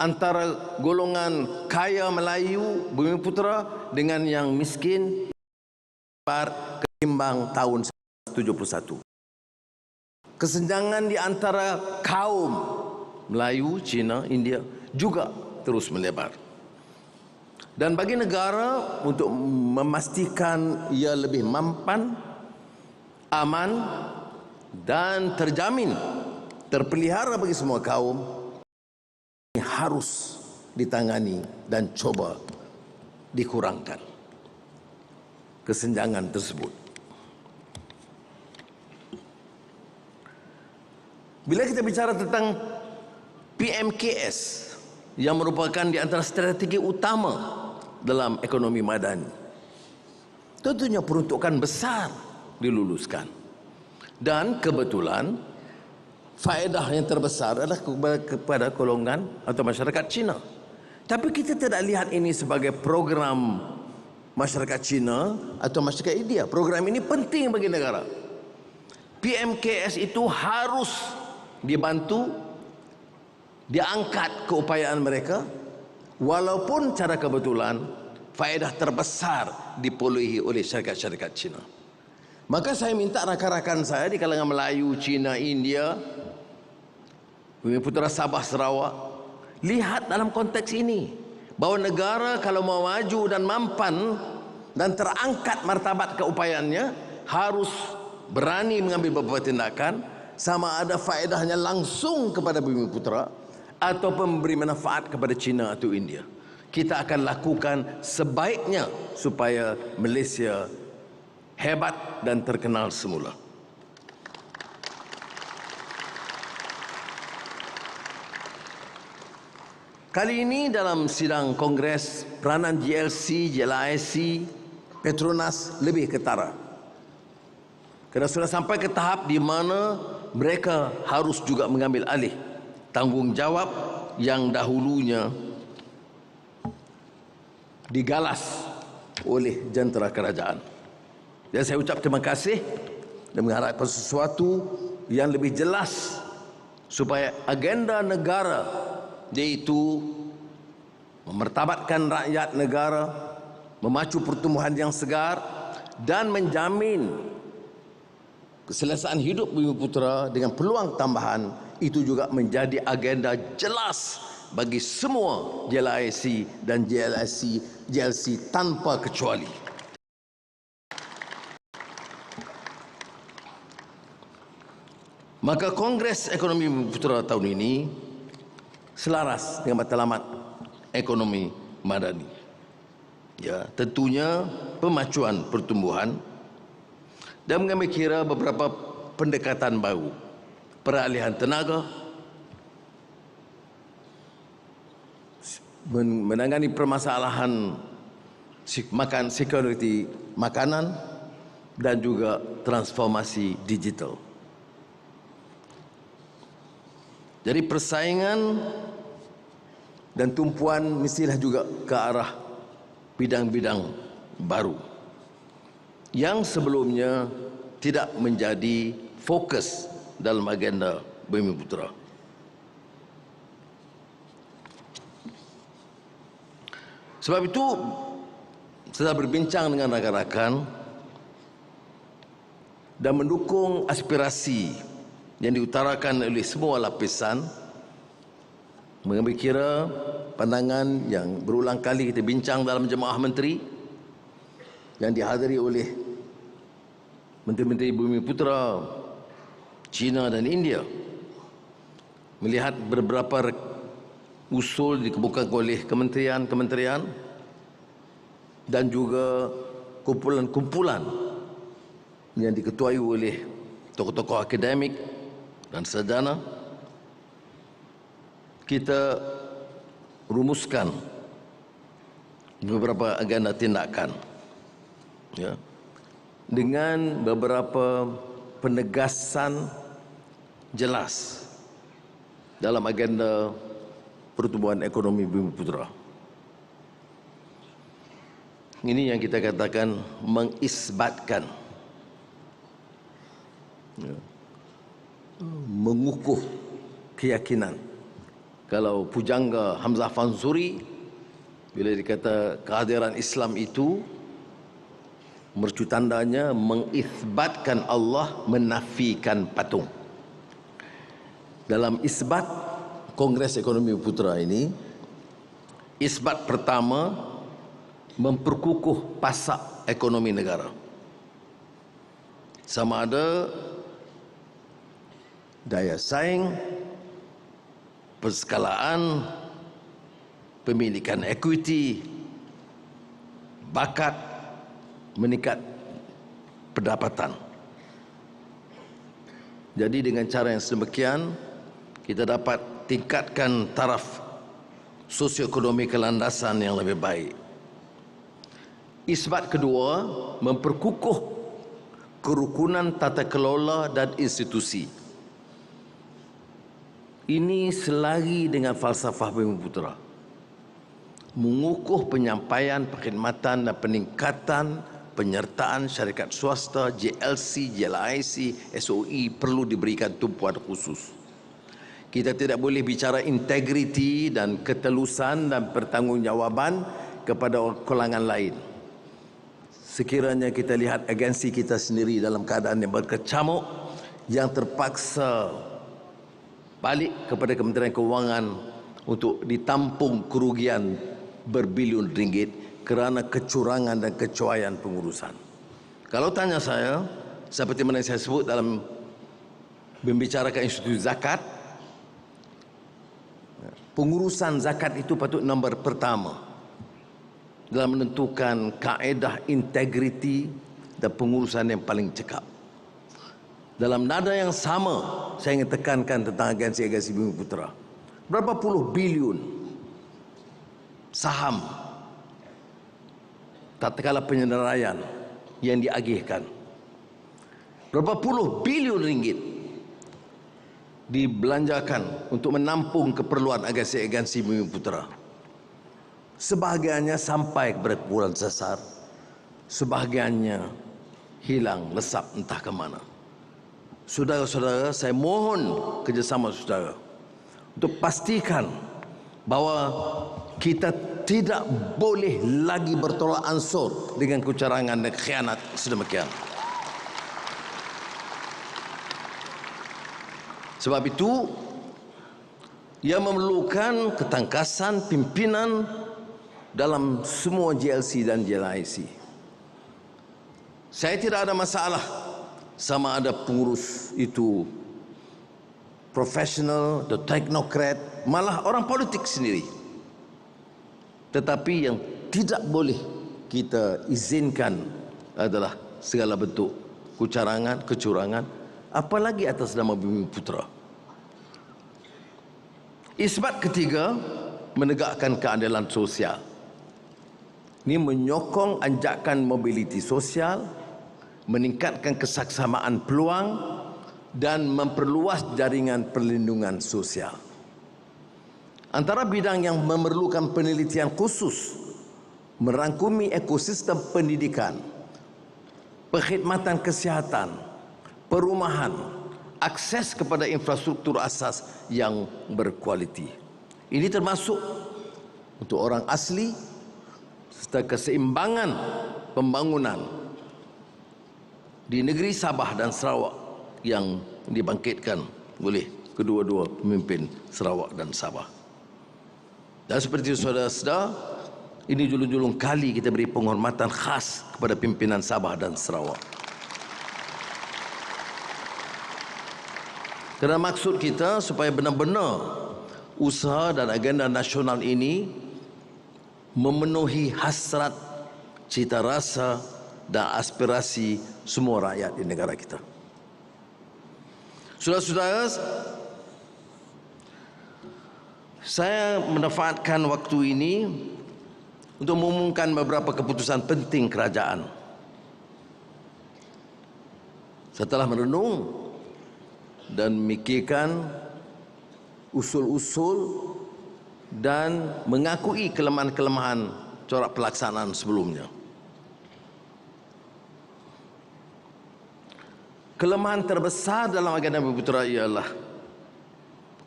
antara golongan kaya Melayu Bumiputera dengan yang miskin ketimbang tahun 1971. Kesenjangan di antara kaum Melayu, Cina, India juga terus melebar. Dan bagi negara untuk memastikan ia lebih mampan, aman dan terjamin terpelihara bagi semua kaum, ini harus ditangani dan coba dikurangkan kesenjangan tersebut. Bila kita bicara tentang PMKS yang merupakan di antara strategi utama dalam ekonomi madani, tentunya peruntukan besar diluluskan. Dan kebetulan faedah yang terbesar adalah kepada golongan atau masyarakat Cina. Tapi kita tidak lihat ini sebagai program masyarakat Cina atau masyarakat India. Program ini penting bagi negara. PMKS itu harus dibantu, diangkat keupayaan mereka, walaupun cara kebetulan faedah terbesar diperolehi oleh syarikat-syarikat Cina. Maka saya minta rakan-rakan saya di kalangan Melayu, Cina, India, Bumiputera, Sabah, Sarawak, lihat dalam konteks ini bahawa negara kalau mau maju dan mampan dan terangkat martabat keupayaannya, harus berani mengambil beberapa tindakan, sama ada faedahnya langsung kepada Bumiputera atau memberi manfaat kepada China atau India. Kita akan lakukan sebaiknya supaya Malaysia hebat dan terkenal semula. Kali ini dalam sidang Kongres, peranan GLC, JLIC, Petronas lebih ketara. Kerana sudah sampai ke tahap di mana mereka harus juga mengambil alih tanggungjawab yang dahulunya digalas oleh jentera kerajaan. Dan saya ucap terima kasih dan mengharapkan sesuatu yang lebih jelas supaya agenda negara, iaitu memartabatkan rakyat negara, memacu pertumbuhan yang segar dan menjamin keselesaan hidup Bumiputera dengan peluang tambahan, itu juga menjadi agenda jelas bagi semua JLIC dan JLC tanpa kecuali. Maka Kongres Ekonomi Bumiputera tahun ini selaras dengan matlamat ekonomi madani. Ya, tentunya pemacuan pertumbuhan dan mengambil kira beberapa pendekatan baru, peralihan tenaga, menangani permasalahan security makanan dan juga transformasi digital. Jadi persaingan dan tumpuan mestilah juga ke arah bidang-bidang baru yang sebelumnya tidak menjadi fokus dalam agenda Bumiputera. Sebab itu, setelah berbincang dengan rakan-rakan dan mendukung aspirasi yang diutarakan oleh semua lapisan, mengambil kira pandangan yang berulang kali kita bincang dalam jemaah menteri yang dihadiri oleh menteri-menteri Bumiputera, China dan India, melihat beberapa usul dikemukakan oleh kementerian-kementerian dan juga kumpulan-kumpulan yang diketuai oleh tokoh-tokoh akademik dan sarjana, kita rumuskan beberapa agenda tindakan, ya, dengan beberapa penegasan jelas dalam agenda pertumbuhan ekonomi Bumiputera. Ini yang kita katakan mengisbatkan, ya, mengukuh keyakinan. Kalau pujangga Hamzah Fansuri, bila dikata kehadiran Islam itu mercutandanya mengisbatkan Allah, menafikan patung. Dalam isbat Kongres Ekonomi Putra ini, isbat pertama memperkukuh pasak ekonomi negara. Sama ada daya saing, perskalaan, pemilikan equity, bakat, meningkat pendapatan. Jadi dengan cara yang sedemikian, kita dapat tingkatkan taraf sosioekonomi kelandasan yang lebih baik. Isbat kedua, memperkukuh kerukunan tata kelola dan institusi. Ini selari dengan falsafah Bumiputera. Mengukuh penyampaian, perkhidmatan dan peningkatan penyertaan syarikat swasta, JLC, JLIC, SOE perlu diberikan tumpuan khusus. Kita tidak boleh bicara integriti dan ketelusan dan pertanggungjawaban kepada kalangan lain. Sekiranya kita lihat agensi kita sendiri dalam keadaan yang berkecamuk, yang terpaksa balik kepada Kementerian Kewangan untuk ditampung kerugian berbilion ringgit kerana kecurangan dan kecuaian pengurusan. Kalau tanya saya, seperti mana saya sebut dalam membicarakan institusi zakat, pengurusan zakat itu patut nombor pertama dalam menentukan kaedah integriti dan pengurusan yang paling cekap. Dalam nada yang sama, saya ingin tekankan tentang agensi-agensi Bumiputera. Berapa puluh bilion saham tatkala penyenderaian yang diagihkan. Berapa puluh bilion ringgit dibelanjakan untuk menampung keperluan agensi-agensi Bumiputera. Sebahagiannya sampai kepada keperluan sasar, sebahagiannya hilang, lesap entah ke mana. Saudara-saudara, saya mohon kerjasama saudara untuk pastikan bahawa kita tidak boleh lagi bertolak ansur dengan kecurangan dan khianat sedemikian. Sebab itu, ia memerlukan ketangkasan pimpinan dalam semua JLC dan JLIC. Saya tidak ada masalah sama ada pengurus itu profesional atau teknokrat, malah orang politik sendiri. Tetapi yang tidak boleh kita izinkan adalah segala bentuk kecurangan, apalagi atas nama Bumiputera. Isbat ketiga, menegakkan keadilan sosial. Ini menyokong anjakan mobiliti sosial, meningkatkan kesaksamaan peluang dan memperluas jaringan perlindungan sosial. Antara bidang yang memerlukan penelitian khusus merangkumi ekosistem pendidikan, perkhidmatan kesihatan, perumahan, akses kepada infrastruktur asas yang berkualiti. Ini termasuk untuk orang asli serta keseimbangan pembangunan di negeri Sabah dan Sarawak yang dibangkitkan oleh kedua-dua pemimpin Sarawak dan Sabah. Dan seperti saudara-saudara, ini julung-julung kali kita beri penghormatan khas kepada pimpinan Sabah dan Sarawak. Kerana maksud kita supaya benar-benar usaha dan agenda nasional ini memenuhi hasrat, cita rasa dan aspirasi semua rakyat di negara kita. Saudara-saudara, saya memanfaatkan waktu ini untuk mengumumkan beberapa keputusan penting kerajaan. Setelah merenung dan memikirkan usul-usul dan mengakui kelemahan-kelemahan corak pelaksanaan sebelumnya. Kelemahan terbesar dalam agenda Bumiputera ialah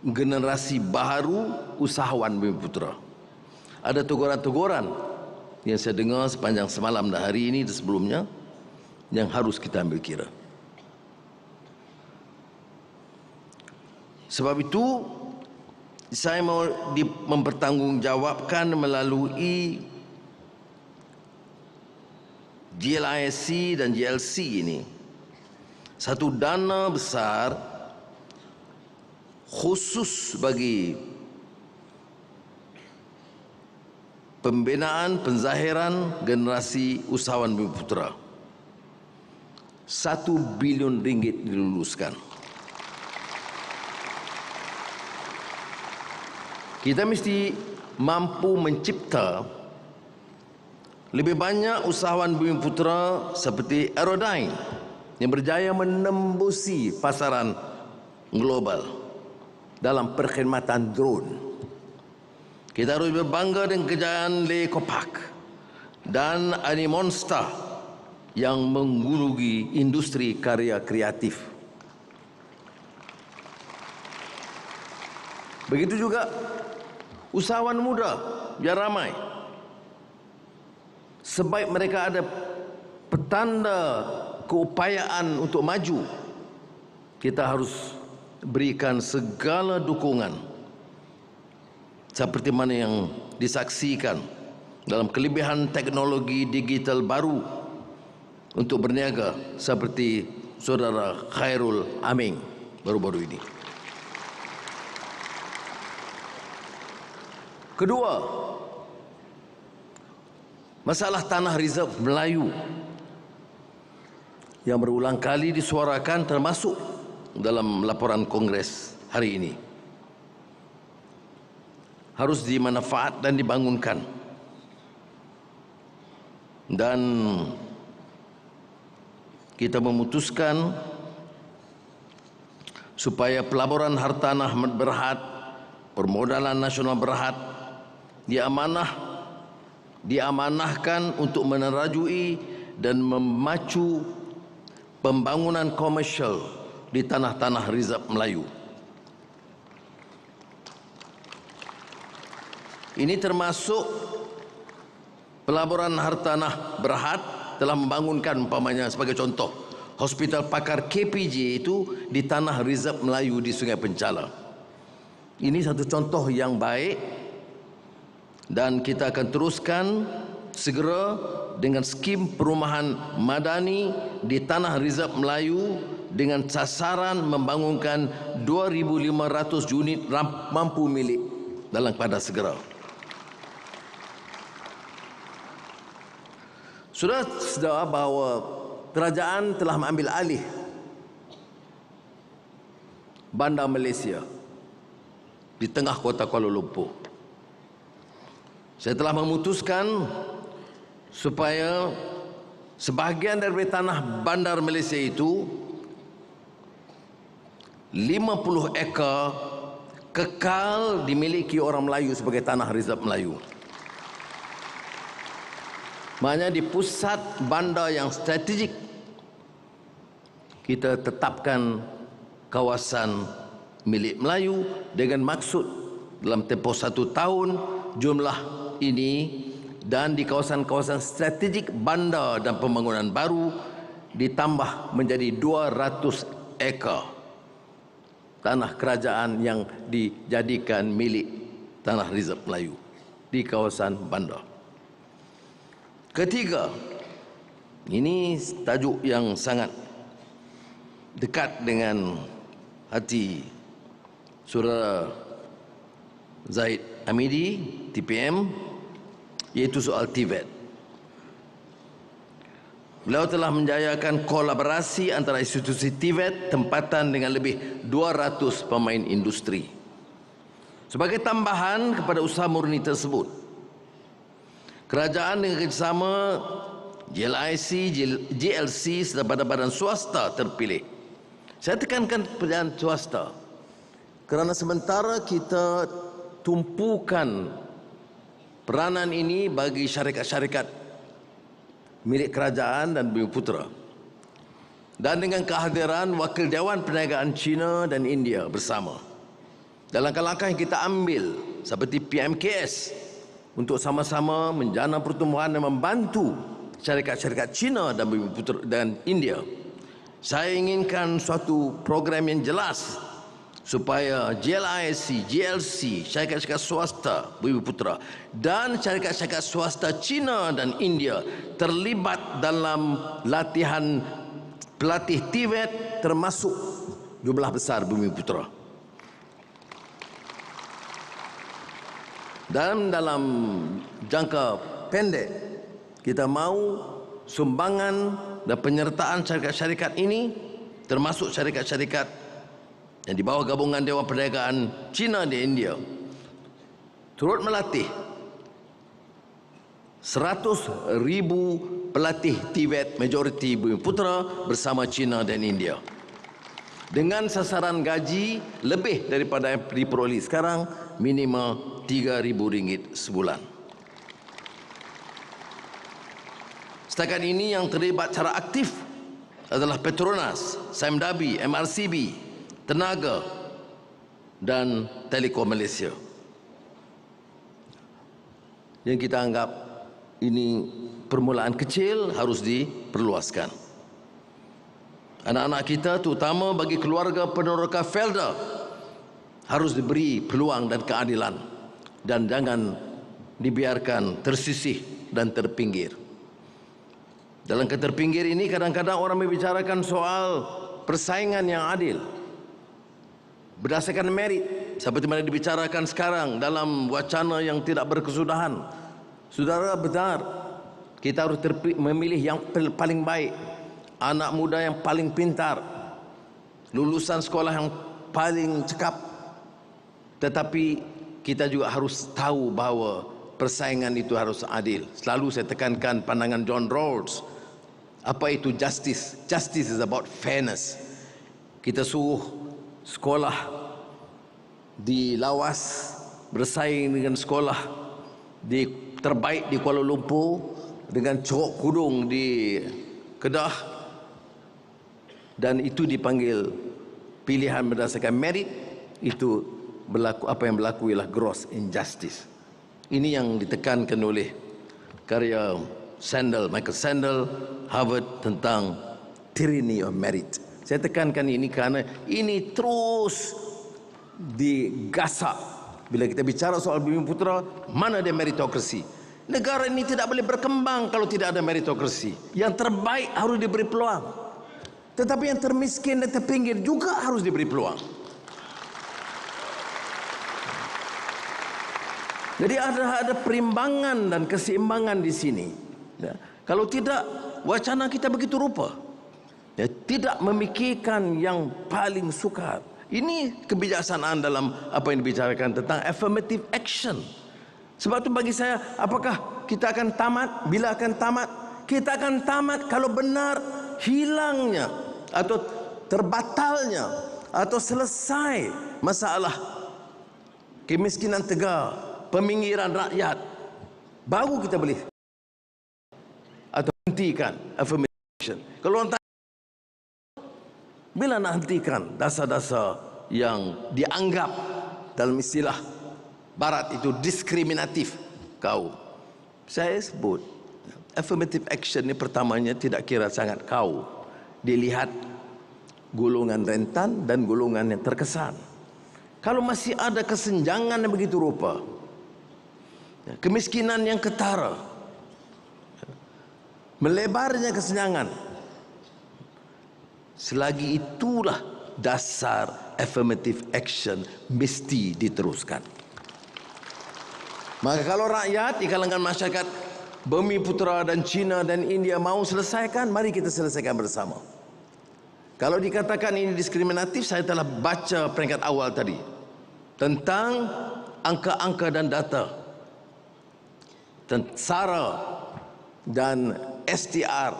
generasi baru usahawan Bumiputera. Ada teguran-teguran yang saya dengar sepanjang semalam dan hari ini dan sebelumnya yang harus kita ambil kira. Sebab itu saya mau mempertanggungjawabkan melalui GLISC dan GLC ini satu dana besar khusus bagi pembinaan penzahiran generasi usahawan Bumiputera. 1 bilion ringgit diluluskan. Kita mesti mampu mencipta lebih banyak usahawan Bumiputera seperti Aerodyne yang berjaya menembusi pasaran global dalam perkhidmatan drone. Kita harus berbangga dengan kejayaan Le Copac dan Animonsta yang menggulugi industri karya kreatif. Begitu juga usahawan muda biar ramai. Sebaik mereka ada petanda keupayaan untuk maju, kita harus berikan segala dukungan seperti mana yang disaksikan dalam kelebihan teknologi digital baru untuk berniaga seperti saudara Khairul Aming baru-baru ini. Kedua, masalah tanah reserve Melayu yang berulang kali disuarakan termasuk dalam laporan Kongres hari ini harus dimanfaat dan dibangunkan. Dan kita memutuskan supaya pelaburan hartanah berhad, permodalan nasional berhad diamanahkan untuk menerajui dan memacu pembangunan komersial di tanah-tanah reserve Melayu. Ini termasuk pelaburan hartanah berhad telah membangunkan umpamanya sebagai contoh Hospital Pakar KPJ itu di tanah reserve Melayu di Sungai Penchala. Ini satu contoh yang baik dan kita akan teruskan segera dengan skim perumahan madani di tanah reserve Melayu dengan sasaran membangunkan 2,500 unit mampu milik dalam keadaan segera. Sudah sedar bahawa kerajaan telah mengambil alih Bandar Malaysia di tengah kota Kuala Lumpur. Saya telah memutuskan supaya sebahagian dari tanah bandar Malaysia itu 50 ekar kekal dimiliki orang Melayu sebagai tanah reserve Melayu. Maknanya di pusat bandar yang strategik kita tetapkan kawasan milik Melayu dengan maksud dalam tempoh 1 tahun jumlah ini dan di kawasan-kawasan strategik bandar dan pembangunan baru ditambah menjadi 200 ekar tanah kerajaan yang dijadikan milik tanah reserve Melayu di kawasan bandar. Ketiga, ini tajuk yang sangat dekat dengan hati saudara Zahid Hamidi, TPM, iaitu soal TVET. Beliau telah menjayakan kolaborasi antara institusi TVET tempatan dengan lebih 200 pemain industri. Sebagai tambahan kepada usaha murni tersebut, kerajaan dengan kerjasama GLIC, GLC serta badan-badan swasta terpilih. Saya tekankan peranan swasta kerana sementara kita tumpukan peranan ini bagi syarikat-syarikat milik kerajaan dan Bumiputera. Dan dengan kehadiran Wakil Dewan Perniagaan China dan India bersama, dan langkah-langkah yang kita ambil seperti PMKS untuk sama-sama menjana pertumbuhan dan membantu syarikat-syarikat China dan Bumiputera dan India. Saya inginkan suatu program yang jelas supaya GLIC, GLC, syarikat-syarikat swasta Bumiputera dan syarikat-syarikat swasta China dan India terlibat dalam latihan pelatih TVET termasuk jumlah besar Bumiputera. Dan dalam jangka pendek kita mahu sumbangan dan penyertaan syarikat-syarikat ini termasuk syarikat-syarikat yang di bawah gabungan Dewan Perdagangan China dan India turut melatih 100,000 pelatih TVET majoriti Bumiputera bersama China dan India dengan sasaran gaji lebih daripada yang diperoleh sekarang, minimal RM3,000 sebulan. Setakat ini yang terlibat secara aktif adalah Petronas, Samdabi, MRCB, Tenaga dan Telekom Malaysia. Yang kita anggap ini permulaan kecil harus diperluaskan. Anak-anak kita terutama bagi keluarga peneroka Felda harus diberi peluang dan keadilan dan jangan dibiarkan tersisih dan terpinggir. Dalam keterpinggir ini kadang-kadang orang membicarakan soal persaingan yang adil berdasarkan merit seperti mana dibicarakan sekarang dalam wacana yang tidak berkesudahan. Saudara, benar, kita harus memilih yang paling baik, anak muda yang paling pintar, lulusan sekolah yang paling cekap. Tetapi kita juga harus tahu bahawa persaingan itu harus adil. Selalu saya tekankan pandangan John Rawls. Apa itu justice? Justice is about fairness. Kita suruh sekolah di Lawas bersaing dengan sekolah terbaik di Kuala Lumpur dengan Ceruk Kudung di Kedah, dan itu dipanggil pilihan berdasarkan merit. Itu berlaku, apa yang berlaku ialah gross injustice. Ini yang ditekankan oleh karya Michael Sandel, Harvard, tentang tyranny of merit. Saya tekankan ini karena ini terus digasak. Bila kita bicara soal Bumiputera, mana ada meritokrasi? Negara ini tidak boleh berkembang kalau tidak ada meritokrasi. Yang terbaik harus diberi peluang. Tetapi yang termiskin dan terpinggir juga harus diberi peluang. Jadi ada perimbangan dan keseimbangan di sini. Ya. Kalau tidak, wacana kita begitu rupa. Ya, tidak memikirkan yang paling sukar. Ini kebijaksanaan dalam apa yang dibicarakan tentang affirmative action. Sebab itu bagi saya, apakah kita akan tamat? Bila akan tamat? Kita akan tamat kalau benar hilangnya atau terbatalnya atau selesai masalah kemiskinan tegar, peminggiran rakyat, baru kita boleh atau hentikan affirmative action. Kalau orang bila nak hentikan dasar-dasar yang dianggap dalam istilah Barat itu diskriminatif kaum. Saya sebut affirmative action ni pertamanya tidak kira sangat kaum. Dilihat golongan rentan dan golongan yang terkesan. Kalau masih ada kesenjangan yang begitu rupa, kemiskinan yang ketara, melebarnya kesenjangan, selagi itulah dasar affirmative action mesti diteruskan. Maka kalau rakyat di kalangan masyarakat Bumiputera dan China dan India mahu selesaikan, mari kita selesaikan bersama. Kalau dikatakan ini diskriminatif, saya telah baca peringkat awal tadi tentang angka-angka dan data tentang SARA dan STR.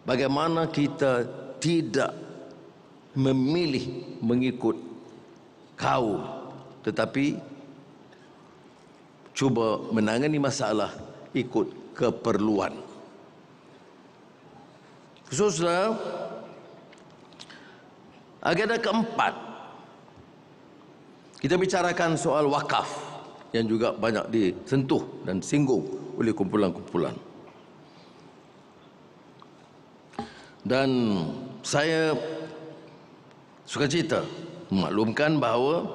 Bagaimana kita tidak memilih mengikut kaum, tetapi cuba menangani masalah ikut keperluan. Saudara, agenda keempat, Kita bicarakan soal wakaf yang juga banyak disentuh dan singgung oleh kumpulan-kumpulan. Dan saya sukacita memaklumkan bahawa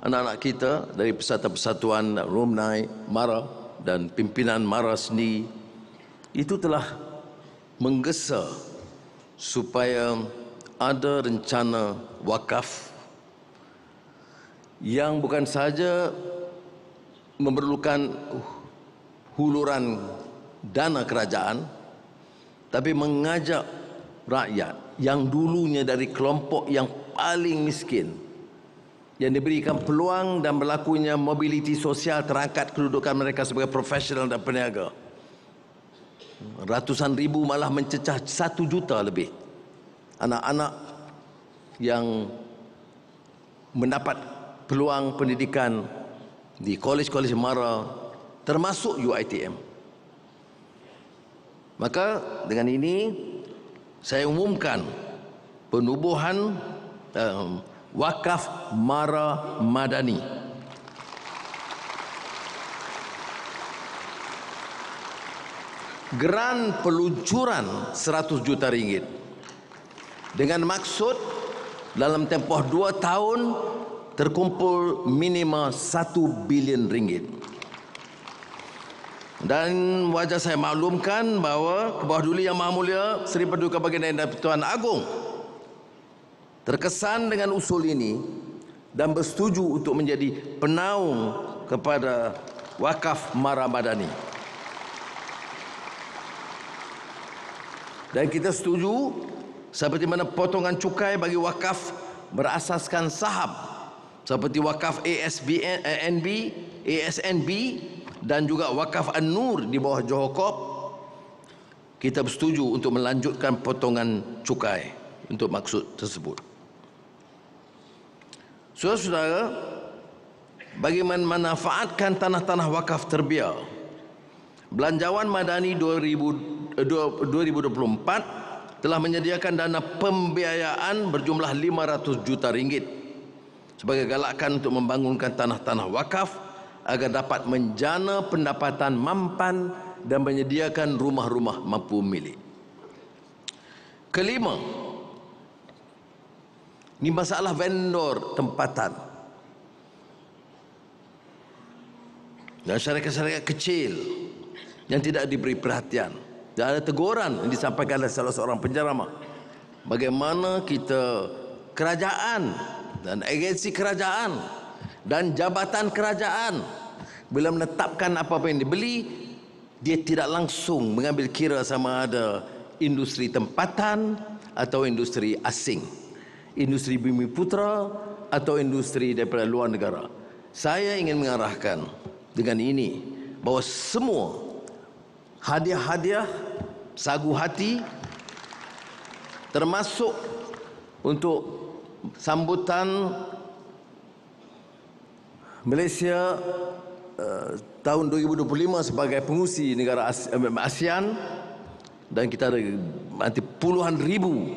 anak-anak kita dari Persatuan Alumni MARA dan pimpinan MARA sendiri itu telah menggesa supaya ada rencana wakaf yang bukan sahaja memerlukan huluran dana kerajaan, tapi mengajak rakyat yang dulunya dari kelompok yang paling miskin, yang diberikan peluang dan berlakunya mobiliti sosial terangkat kedudukan mereka sebagai profesional dan peniaga. Ratusan ribu malah mencecah 1 juta lebih anak-anak yang mendapat peluang pendidikan di kolej-kolej MARA termasuk UiTM. Maka dengan ini saya umumkan penubuhan wakaf MARA Madani. Geran peluncuran 100 juta ringgit dengan maksud dalam tempoh 2 tahun terkumpul minima 1 bilion ringgit. Dan wajah saya maklumkan bahawa Kebawah Duli Yang Maha Mulia Seri Paduka Baginda dan Tuan Agong terkesan dengan usul ini dan bersetuju untuk menjadi penaung kepada wakaf MARA Madani. Dan kita setuju seperti mana potongan cukai bagi wakaf berasaskan saham seperti wakaf ASNB dan juga wakaf An-Nur di bawah Johor Corp. Kita bersetuju untuk melanjutkan potongan cukai untuk maksud tersebut. Saudara-saudara, bagi memanfaatkan tanah-tanah wakaf terbiar, Belanjawan Madani 2024 telah menyediakan dana pembiayaan berjumlah 500 juta ringgit sebagai galakan untuk membangunkan tanah-tanah wakaf agar dapat menjana pendapatan mampan dan menyediakan rumah-rumah mampu milik. Kelima, ini masalah vendor tempatan dan syarikat-syarikat kecil yang tidak diberi perhatian. Dan ada teguran yang disampaikan oleh salah seorang penceramah. Bagaimana kita kerajaan dan agensi kerajaan dan jabatan kerajaan bila menetapkan apa-apa yang dibeli, dia tidak langsung mengambil kira sama ada industri tempatan atau industri asing, industri Bumiputera atau industri daripada luar negara. Saya ingin mengarahkan dengan ini bahawa semua hadiah-hadiah sagu hati termasuk untuk sambutan Malaysia tahun 2025 sebagai pengurusi negara ASEAN, dan kita ada nanti puluhan ribu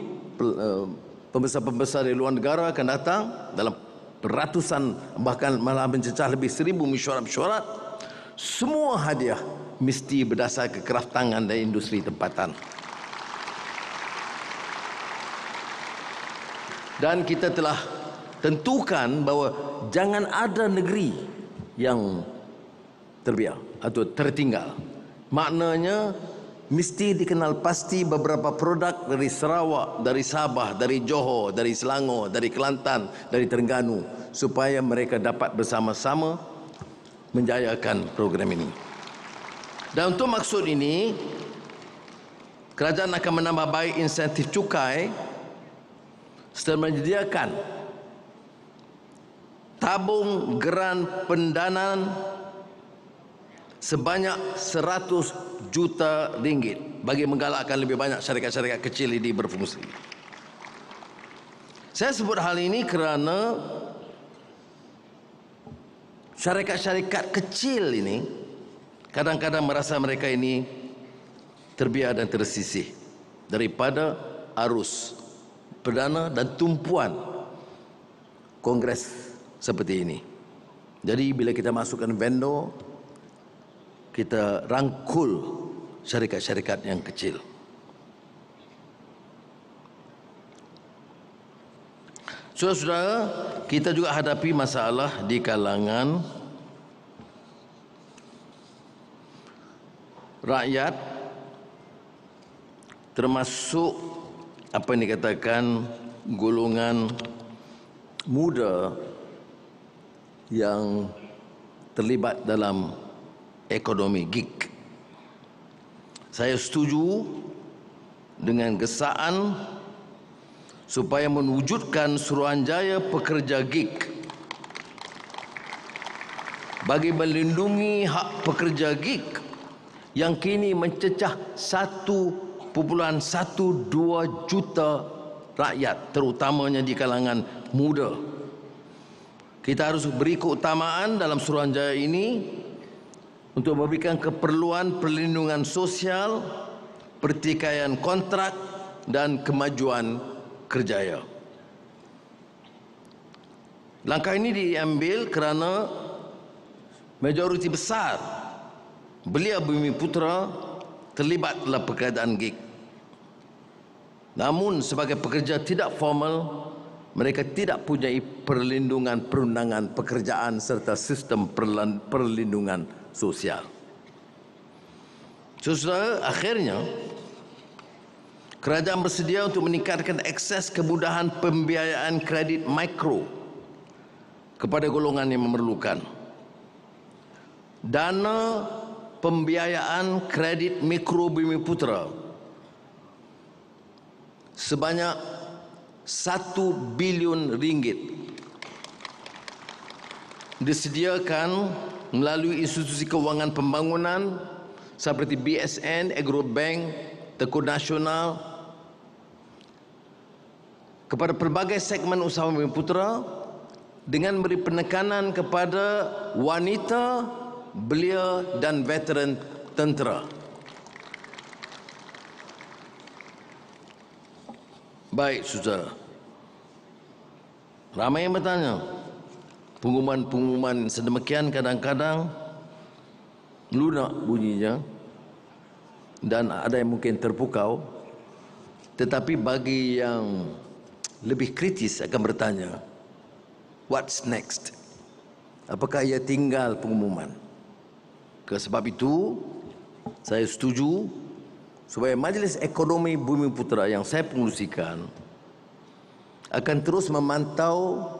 pembesar-pembesar dari luar negara akan datang dalam ratusan bahkan malah mencecah lebih 1,000 mesyuarat. Semua hadiah mesti berdasar kekraftangan dan industri tempatan. Dan kita telah tentukan bahawa jangan ada negeri yang terbiar atau tertinggal. Maknanya mesti dikenal pasti beberapa produk dari Sarawak, dari Sabah, dari Johor, dari Selangor, dari Kelantan, dari Terengganu, supaya mereka dapat bersama-sama menjayakan program ini. Dan untuk maksud ini, kerajaan akan menambah baik insentif cukai serta menyediakan tabung geran pendanaan sebanyak 100 juta ringgit bagi menggalakkan lebih banyak syarikat-syarikat kecil ini berfungsi. Saya sebut hal ini kerana syarikat-syarikat kecil ini kadang-kadang merasa mereka ini terbiar dan tersisih daripada arus perdana dan tumpuan Kongres seperti ini. Jadi bila kita masukkan vendor, kita rangkul syarikat-syarikat yang kecil. Saudara-saudara, kita juga hadapi masalah di kalangan rakyat, termasuk apa yang dikatakan golongan muda yang terlibat dalam ekonomi gig. Saya setuju dengan gesaan supaya mewujudkan Suruhanjaya Pekerja Gig bagi melindungi hak pekerja gig yang kini mencecah 1.12 juta rakyat, terutamanya di kalangan muda. Kita harus beri keutamaan dalam Suruhanjaya ini untuk memberikan keperluan perlindungan sosial, pertikaian kontrak dan kemajuan kerjaya. Langkah ini diambil kerana majoriti besar belia Bumiputra terlibat dalam pekerjaan gig. Namun sebagai pekerja tidak formal, mereka tidak punya perlindungan perundangan pekerjaan serta sistem perlindungan sosial. Saudara, akhirnya kerajaan bersedia untuk meningkatkan akses kemudahan pembiayaan kredit mikro kepada golongan yang memerlukan. Dana pembiayaan kredit mikro Bumiputra sebanyak 1 bilion ringgit disediakan melalui institusi kewangan pembangunan seperti BSN, Agrobank, Tekun Nasional kepada pelbagai segmen usaha Bumiputra dengan beri penekanan kepada wanita, belia dan veteran tentera. Baik, saudara. Ramai yang bertanya, pengumuman-pengumuman sedemikian kadang-kadang lunak bunyinya dan ada yang mungkin terpukau, tetapi bagi yang lebih kritis akan bertanya, what's next? Apakah ia tinggal pengumuman? Sebab itu, saya setuju supaya Majlis Ekonomi Bumiputra yang saya pengerusikan akan terus memantau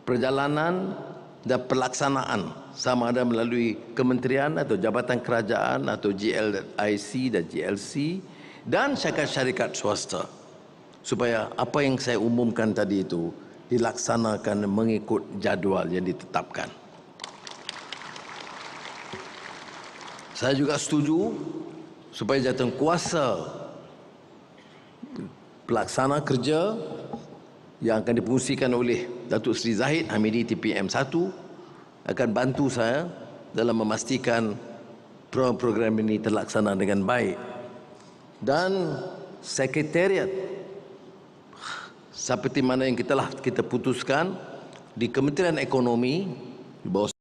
perjalanan dan pelaksanaan sama ada melalui kementerian atau jabatan kerajaan atau GLIC dan GLC dan syarikat-syarikat swasta supaya apa yang saya umumkan tadi itu dilaksanakan mengikut jadual yang ditetapkan. Saya juga setuju supaya jawatankuasa pelaksana kerja yang akan difungsikan oleh Datuk Seri Zahid Hamidi TPM 1 akan bantu saya dalam memastikan program ini terlaksana dengan baik. Dan sekretariat seperti mana yang kita putuskan di Kementerian Ekonomi di bawah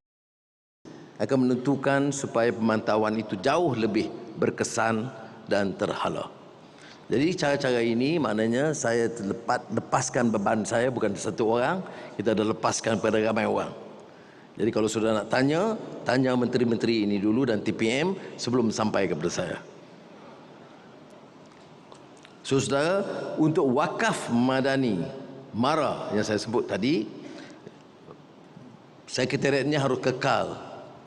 akan menentukan supaya pemantauan itu jauh lebih berkesan dan terhala. Jadi cara-cara ini maknanya saya lepaskan beban saya bukan satu orang, kita dah lepaskan pada ramai orang. Jadi kalau sudah nak tanya, tanya menteri-menteri ini dulu dan TPM sebelum sampai kepada saya. Saudara, untuk wakaf madani MARA yang saya sebut tadi, sekretariatnya harus kekal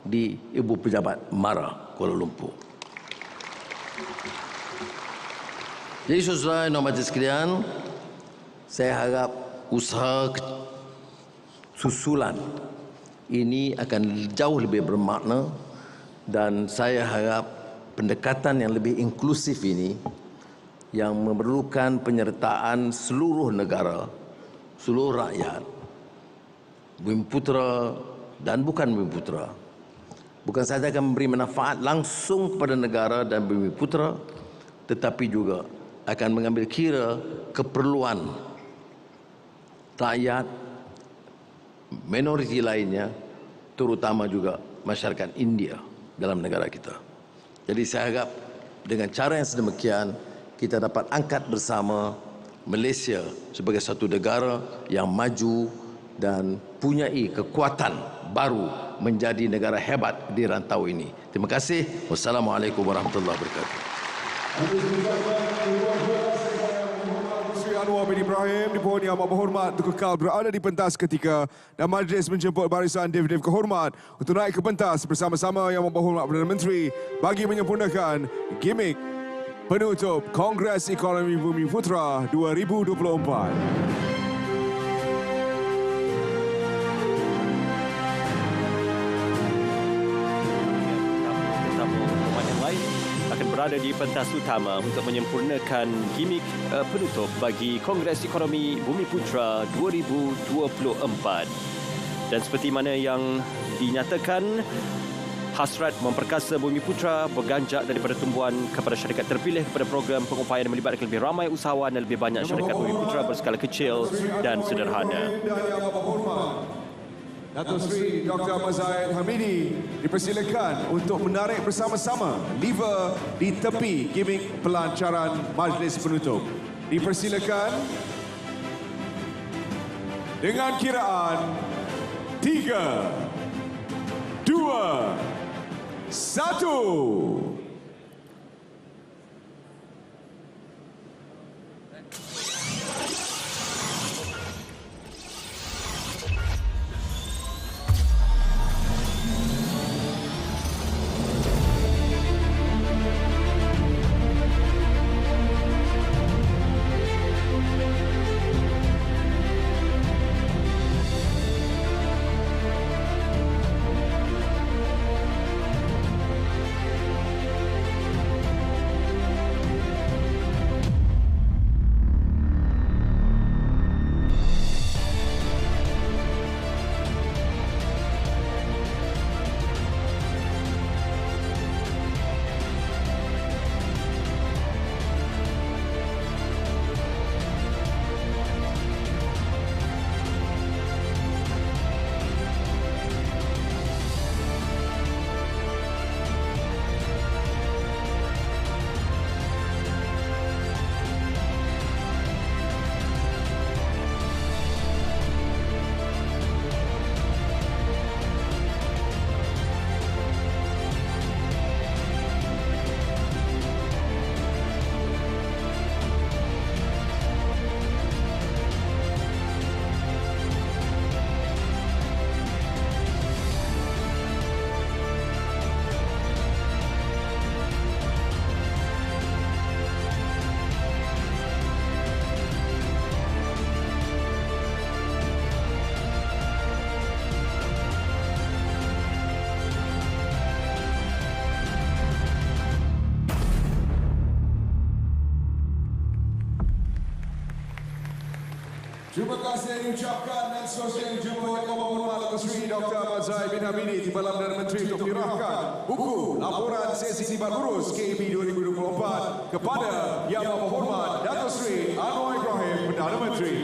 di Ibu Pejabat MARA Kuala Lumpur. Jadi saudara yang hormati sekalian, saya harap usaha susulan ini akan jauh lebih bermakna dan saya harap pendekatan yang lebih inklusif ini yang memerlukan penyertaan seluruh negara, seluruh rakyat, Bumiputra dan bukan Bumiputra, bukan sahaja akan memberi manfaat langsung kepada negara dan Bumiputra, tetapi juga akan mengambil kira keperluan rakyat minoriti lainnya, terutama juga masyarakat India dalam negara kita. Jadi saya harap dengan cara yang sedemikian kita dapat angkat bersama Malaysia sebagai satu negara yang maju dan punyai kekuatan baru menjadi negara hebat di rantau ini. Terima kasih. Wassalamualaikum warahmatullahi wabarakatuh. Sri Anwar bin Ibrahim dipohon yang amat berhormat untuk kekal berada di pentas ketika dan majlis menjemput barisan dev-dev kehormat untuk naik ke pentas bersama-sama yang amat berhormat Perdana Menteri bagi menyempurnakan gimmick penutup Kongres Ekonomi Bumi Putra 2024. Akan berada di pentas utama untuk menyempurnakan gimmick penutup bagi Kongres Ekonomi Bumi Putra 2024. Dan seperti mana yang dinyatakan, hasrat memperkasa Bumi Putra berganjak daripada tumbuhan kepada syarikat terpilih kepada program pengupayaan yang melibatkan lebih ramai usahawan dan lebih banyak syarikat Bumi Putra berskala kecil dan sederhana. Datuk Seri Dr. Mazahid Hamidi dipersilakan untuk menarik bersama-sama lever di tepi gimmick pelancaran majlis penutup. Dipersilakan dengan kiraan 3, 2, 1. Terima kasih diucapkan dan seterusnya dijemput yang berhormat Datuk Seri Dr. Mazahid bin Hamidi Timbalan Perdana Menteri untuk menyerahkan buku laporan sesi libat urus KEB 2024 kepada yang berhormat Datuk Seri Anwar Ibrahim Perdana Menteri.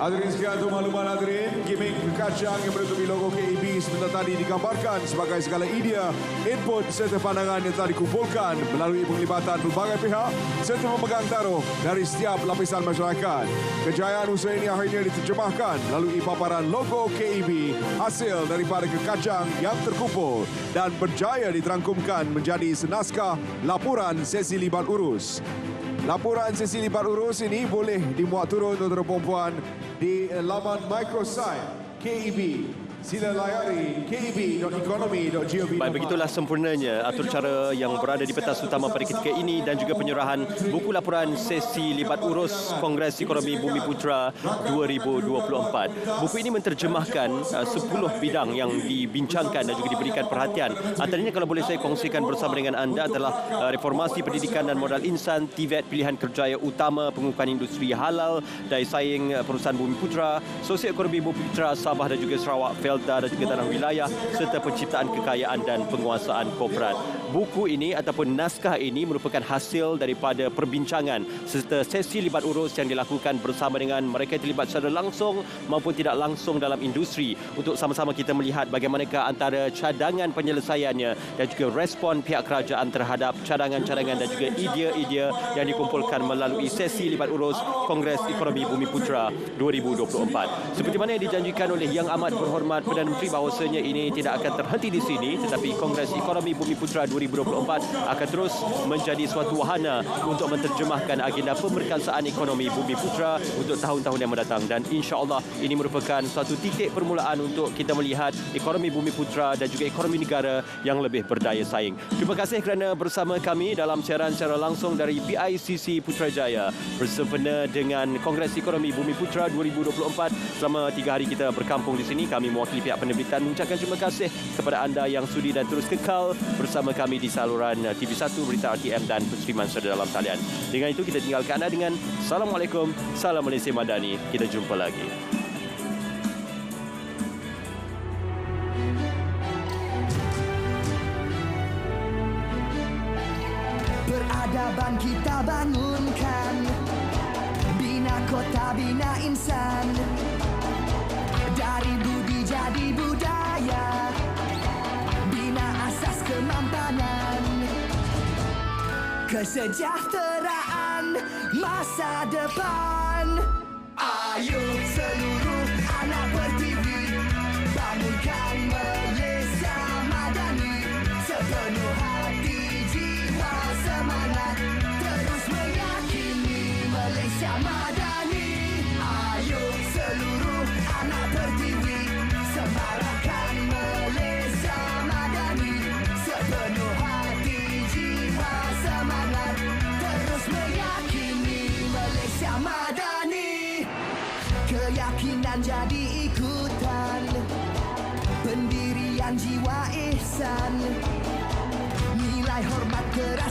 Hadirin sekalian, untuk makluman hadirin, gimmick kacang yang menutupi logo KEB sebentar tadi digambarkan sebagai segala idea, input serta pandangan yang telah dikumpulkan melalui penglibatan pelbagai pihak serta pemegang taruh dari setiap lapisan masyarakat. Kejayaan usaha ini akhirnya diterjemahkan melalui paparan logo KEB hasil daripada kekacang yang terkumpul dan berjaya diterangkumkan menjadi senaskah laporan sesi libat urus. Laporan sesi libat urus ini boleh dimuat turun tuan-tuan perempuan di laman microsite KEB. Sila layari keb.economy.gov. Baik, begitulah sempurnanya atur cara yang berada di pentas utama pada ketika ini dan juga penyerahan buku laporan sesi libat urus Kongres Ekonomi Bumi Putra 2024. Buku ini menterjemahkan 10 bidang yang dibincangkan dan juga diberikan perhatian. Antaranya kalau boleh saya kongsikan bersama dengan anda adalah reformasi pendidikan dan modal insan, TVET pilihan kerjaya utama, pengukuhan industri halal, daya saing perusahaan Bumi Putra, sosioekonomi Bumi Putra Sabah dan juga Sarawak delta dan juga tanah wilayah serta penciptaan kekayaan dan penguasaan korporat. Buku ini ataupun naskah ini merupakan hasil daripada perbincangan serta sesi libat urus yang dilakukan bersama dengan mereka yang terlibat secara langsung maupun tidak langsung dalam industri untuk sama-sama kita melihat bagaimanakah antara cadangan penyelesaiannya dan juga respon pihak kerajaan terhadap cadangan-cadangan dan juga idea-idea yang dikumpulkan melalui sesi libat urus Kongres Ekonomi Bumiputra 2024. Seperti mana yang dijanjikan oleh Yang Amat Berhormat Perdana Menteri bahawasanya ini tidak akan terhenti di sini, tetapi Kongres Ekonomi Bumiputra 2024 akan terus menjadi suatu wahana untuk menterjemahkan agenda pemerkasaan ekonomi Bumiputra untuk tahun-tahun yang mendatang, dan insya-Allah ini merupakan suatu titik permulaan untuk kita melihat ekonomi Bumiputra dan juga ekonomi negara yang lebih berdaya saing. Terima kasih kerana bersama kami dalam siaran secara langsung dari PICC Putrajaya bersempena dengan Kongres Ekonomi Bumiputra 2024. Selama 3 hari kita berkampung di sini, kami mewakili pihak penerbitan mengucapkan terima kasih kepada anda yang sudi dan terus kekal bersama kami di saluran TV1 Berita RTM dan Penseriman secara dalam talian. Dengan itu kita tinggalkan anda dengan Assalamualaikum, salam Malaysia Madani. Kita jumpa lagi. Peradaban kita bangunkan, bina kota, bina insan. Dari budi jadi budaya, bina asas kemampanan. Kesejahteraan masa depan. Ayo seluruh anak pertiwi, bangunkan Malaysia Madani. Sepenuh hati, jiwa, semangat, terus meyakini Malaysia Madani. Ayo seluruh anak pertiwi, semarakkan Malaysia Madani. Sepenuh hati, jiwa, semangat, terus meyakini Malaysia Madani. Keyakinan jadi ikutan, pendirian jiwa ihsan, nilai hormat keras